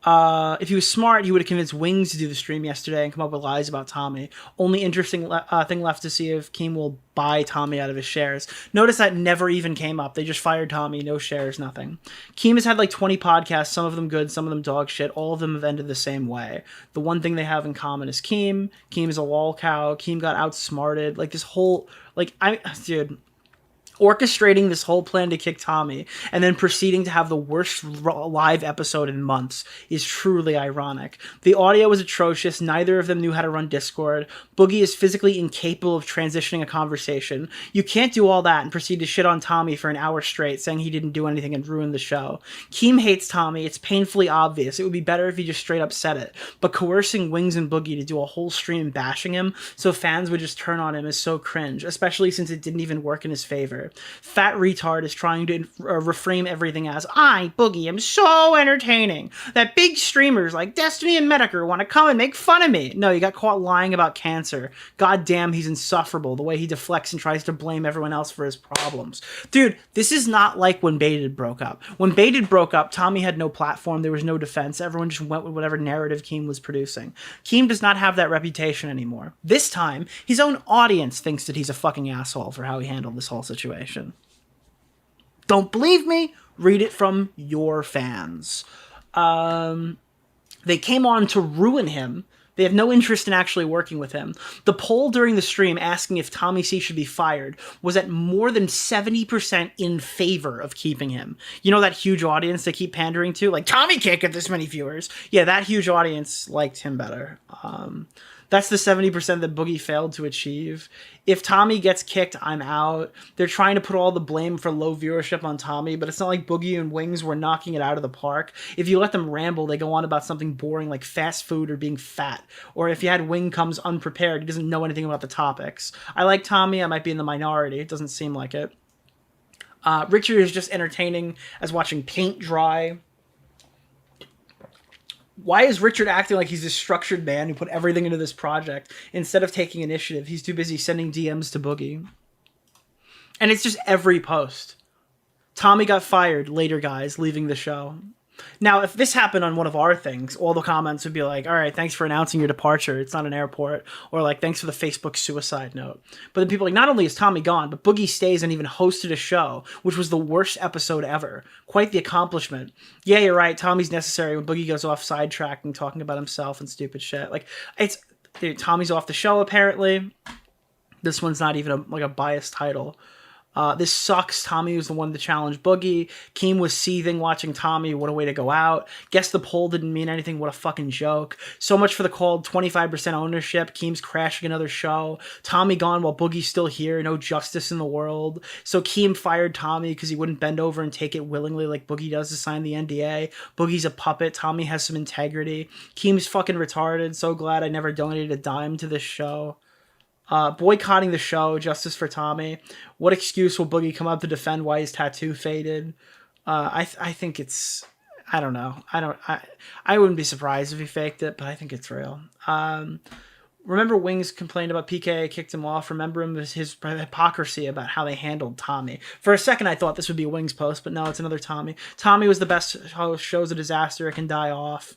if he was smart, he would have convinced Wings to do the stream yesterday and come up with lies about Tommy. Only interesting thing left to see if Keem will buy Tommy out of his shares. Notice that never even came up. They just fired Tommy, no shares, nothing. Keem has had like 20 podcasts, some of them good, some of them dog shit. All of them have ended the same way. The one thing they have in common is Keem. Keem is a lol cow. Keem got outsmarted. Like this whole, dude, orchestrating this whole plan to kick Tommy and then proceeding to have the worst live episode in months is truly ironic. The audio was atrocious. Neither of them knew how to run Discord. Boogie is physically incapable of transitioning a conversation. You can't do all that and proceed to shit on Tommy for an hour straight, saying he didn't do anything and ruin the show. Keem hates Tommy. It's painfully obvious. It would be better if he just straight up said it. But coercing Wings and Boogie to do a whole stream bashing him so fans would just turn on him is so cringe, especially since it didn't even work in his favor. Fat retard is trying to reframe everything as, I, Boogie, am so entertaining that big streamers like Destiny and Medicare want to come and make fun of me. No, you got caught lying about cancer. God damn, he's insufferable, the way he deflects and tries to blame everyone else for his problems. Dude, this is not like when Baited broke up. When Baited broke up, Tommy had no platform, there was no defense, everyone just went with whatever narrative Keem was producing. Keem does not have that reputation anymore. This time, his own audience thinks that he's a fucking asshole for how he handled this whole situation. Don't believe me? Read it from your fans. They came on to ruin him. They have no interest in actually working with him. The poll during the stream asking if Tommy C should be fired was at more than 70% in favor of keeping him. You know that huge audience they keep pandering to? Like, Tommy can't get this many viewers. Yeah, that huge audience liked him better. That's the 70% that Boogie failed to achieve. If Tommy gets kicked, I'm out. They're trying to put all the blame for low viewership on Tommy, but it's not like Boogie and Wings were knocking it out of the park. If you let them ramble, they go on about something boring like fast food or being fat. Or if you had Wing comes unprepared, he doesn't know anything about the topics. I like Tommy. I might be in the minority. It doesn't seem like it. Richard is just entertaining as watching paint dry. Why is Richard acting like he's this structured man who put everything into this project instead of taking initiative? He's too busy sending DMs to Boogie. And it's just every post. Tommy got fired, later guys, leaving the show. Now, if this happened on one of our things, all the comments would be like, all right, thanks for announcing your departure. It's not an airport. Or like, thanks for the Facebook suicide note. But then people are like, not only is Tommy gone, but Boogie stays and even hosted a show, which was the worst episode ever. Quite the accomplishment. Yeah, you're right. Tommy's necessary when Boogie goes off sidetracking, talking about himself and stupid shit. Like, dude, Tommy's off the show, apparently. This one's not even a biased title. This sucks. Tommy was the one to challenge Boogie. Keem was seething watching Tommy. What a way to go out. Guess the poll didn't mean anything. What a fucking joke. So much for the called 25% ownership. Keem's crashing another show. Tommy gone while Boogie's still here. No justice in the world. So Keem fired Tommy because he wouldn't bend over and take it willingly like Boogie does to sign the NDA. Boogie's a puppet. Tommy has some integrity. Keem's fucking retarded. So glad I never donated a dime to this show. Boycotting the show, justice for Tommy. What excuse will Boogie come up to defend why his tattoo faded? I think it's, I don't know. I wouldn't be surprised if he faked it, but I think it's real. Remember Wings complained about PK, kicked him off. Remember his hypocrisy about how they handled Tommy. For a second, I thought this would be a Wings post, but no, it's another Tommy. Tommy was the best host, show's a disaster, it can die off.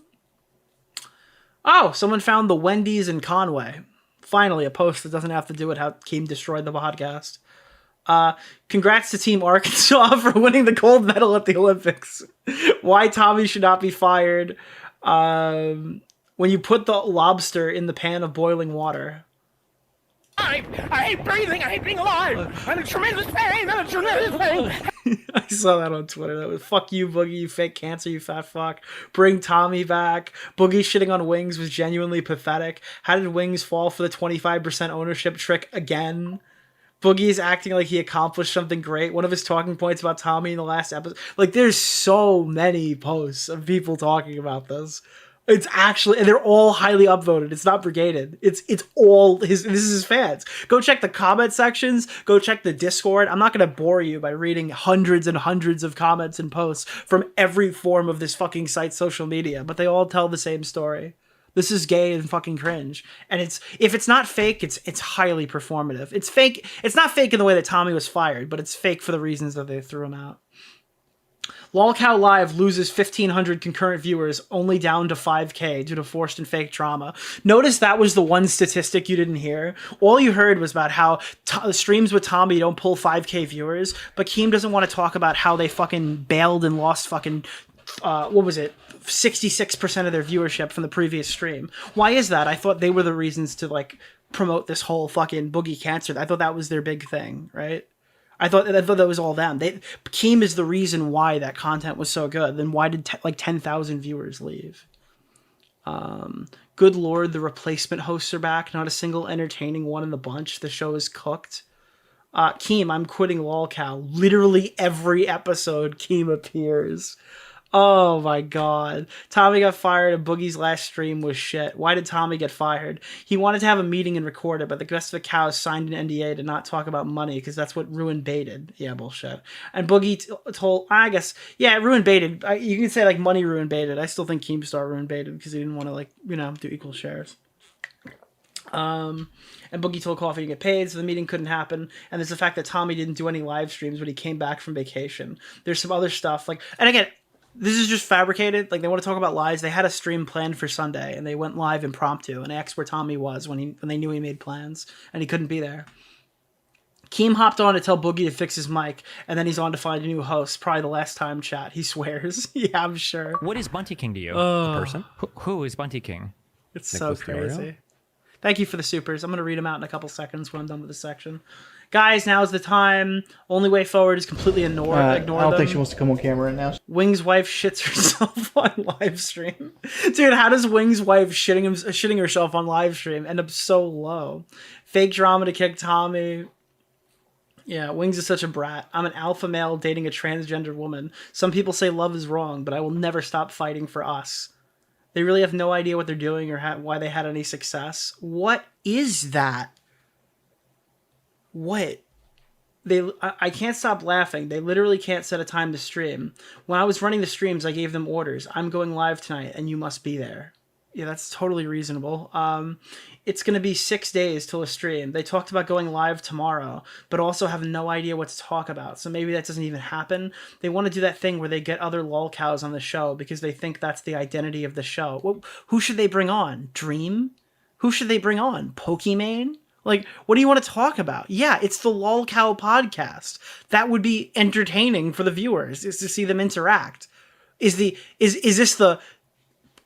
Oh, someone found the Wendy's in Conway. Finally, a post that doesn't have to do with how Keem destroyed the podcast. Congrats to Team Arkansas for winning the gold medal at the Olympics. Why Tommy should not be fired. When you put the lobster in the pan of boiling water. I hate breathing. I hate being alive. I'm in tremendous pain. I'm in tremendous pain. I saw that on Twitter. That was fuck you, Boogie, you fake cancer, you fat fuck. Bring Tommy back. Boogie shitting on Wings was genuinely pathetic. How did Wings fall for the 25% ownership trick again? Boogie is acting like he accomplished something great. One of his talking points about Tommy in the last episode. Like, there's so many posts of people talking about this. It's actually, and they're all highly upvoted. It's not brigaded. It's all his. This is his fans. Go check the comment sections. Go check the Discord. I'm not gonna bore you by reading hundreds and hundreds of comments and posts from every form of this fucking site's social media, but they all tell the same story. This is gay and fucking cringe. And if it's not fake, it's highly performative. It's fake. It's not fake in the way that Tommy was fired, but it's fake for the reasons that they threw him out. LolCow Live loses 1,500 concurrent viewers, only down to 5K due to forced and fake drama. Notice that was the one statistic you didn't hear. All you heard was about how streams with Tommy don't pull 5K viewers, but Keem doesn't want to talk about how they fucking bailed and lost fucking, 66% of their viewership from the previous stream. Why is that? I thought they were the reasons to, like, promote this whole fucking Boogie cancer. I thought that was their big thing, right? I thought that was all them. Keem is the reason why that content was so good. Then why did like 10,000 viewers leave? Good Lord, the replacement hosts are back. Not a single entertaining one in the bunch. The show is cooked. Keem, I'm quitting LolCow. Literally every episode, Keem appears. Oh my god. Tommy got fired and Boogie's last stream was shit. Why did Tommy get fired? He wanted to have a meeting and record it, but the rest of the cows signed an NDA to not talk about money because that's what ruined baited. Yeah, bullshit. And Boogie told, I guess, yeah, it ruined baited. You can say like money ruined baited. I still think Keemstar ruined baited because he didn't want to like, do equal shares. And Boogie told Coffee to get paid, so the meeting couldn't happen. And there's the fact that Tommy didn't do any live streams when he came back from vacation. There's some other stuff like, and again, this is just fabricated. Like, they want to talk about lies. They had a stream planned for Sunday, and they went live impromptu and asked where Tommy was when they knew he made plans, and he couldn't be there. Keem hopped on to tell Boogie to fix his mic, and then he's on to find a new host. Probably the last time chat. He swears. Yeah, I'm sure. What is Bunty King to you? A person? Who is Bunty King? It's Nicholas so crazy. DeOrio? Thank you for the supers. I'm going to read them out in a couple seconds when I'm done with this section. Guys, now's the time. Only way forward is completely ignore I them. don't think she wants to come on camera right now. Wing's wife shits herself on live stream. Dude, how does Wing's wife shitting herself on live stream end up so low? Fake drama to kick Tommy. Yeah, Wings is such a brat. I'm an alpha male dating a transgender woman. Some people say love is wrong, but I will never stop fighting for us. They really have no idea what they're doing or why they had any success. What is that? What? I can't stop laughing. They literally can't set a time to stream. When I was running the streams, I gave them orders. I'm going live tonight, and you must be there. Yeah, that's totally reasonable. It's going to be 6 days till a stream. They talked about going live tomorrow, but also have no idea what to talk about. So maybe that doesn't even happen. They want to do that thing where they get other lolcows on the show because they think that's the identity of the show. Well, who should they bring on? Dream? Who should they bring on? Pokimane? Like, what do you want to talk about? Yeah, it's the LolCow podcast. That would be entertaining for the viewers, is to see them interact. Is this the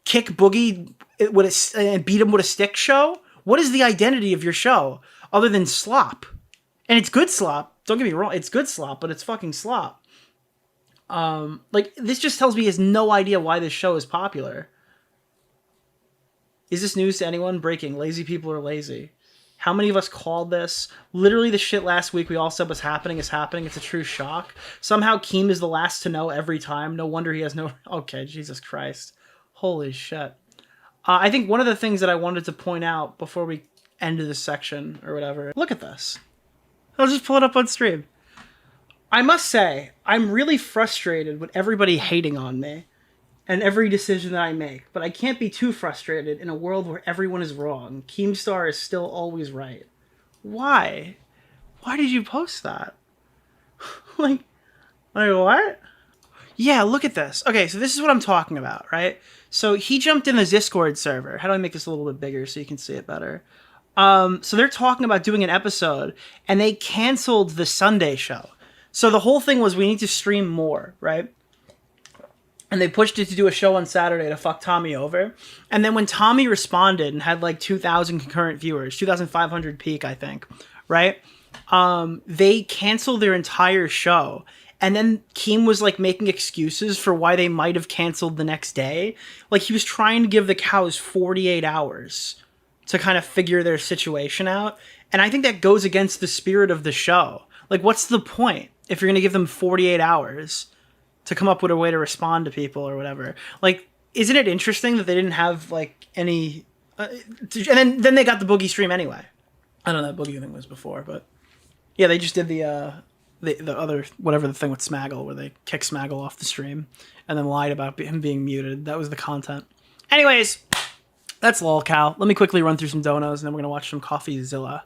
kick Boogie and beat him with a stick show? What is the identity of your show other than slop? And it's good slop. Don't get me wrong, it's good slop, but it's fucking slop. Like, this just tells me he has no idea why this show is popular. Is this news to anyone? Breaking. Lazy people are lazy. How many of us called this? Literally the shit last week we all said was happening is happening. It's a true shock. Somehow Keem is the last to know every time. No wonder he has no... Okay, Jesus Christ. Holy shit. I think one of the things that I wanted to point out before we end this section or whatever... Look at this. I'll just pull it up on stream. I must say, I'm really frustrated with everybody hating on me and every decision that I make, but I can't be too frustrated in a world where everyone is wrong. Keemstar is still always right. Why? Why did you post that? like what? Yeah, look at this. Okay, so this is what I'm talking about, right? So he jumped in the Discord server. How do I make this a little bit bigger so you can see it better? So they're talking about doing an episode, and they canceled the Sunday show. So the whole thing was we need to stream more, right? And they pushed it to do a show on Saturday to fuck Tommy over. And then when Tommy responded and had like 2,000 concurrent viewers, 2,500 peak, I think, right? They canceled their entire show. And then Keem was like making excuses for why they might have canceled the next day. Like he was trying to give the cows 48 hours to kind of figure their situation out. And I think that goes against the spirit of the show. Like, what's the point if you're going to give them 48 hours to come up with a way to respond to people or whatever? Like, isn't it interesting that they didn't have, like, any... and then they got the Boogie stream anyway. I don't know that Boogie thing was before, but... Yeah, they just did the other... Whatever the thing with Smaggle, where they kicked Smaggle off the stream and then lied about him being muted. That was the content. Anyways, that's lolcow. Let me quickly run through some donos, and then we're going to watch some CoffeeZilla.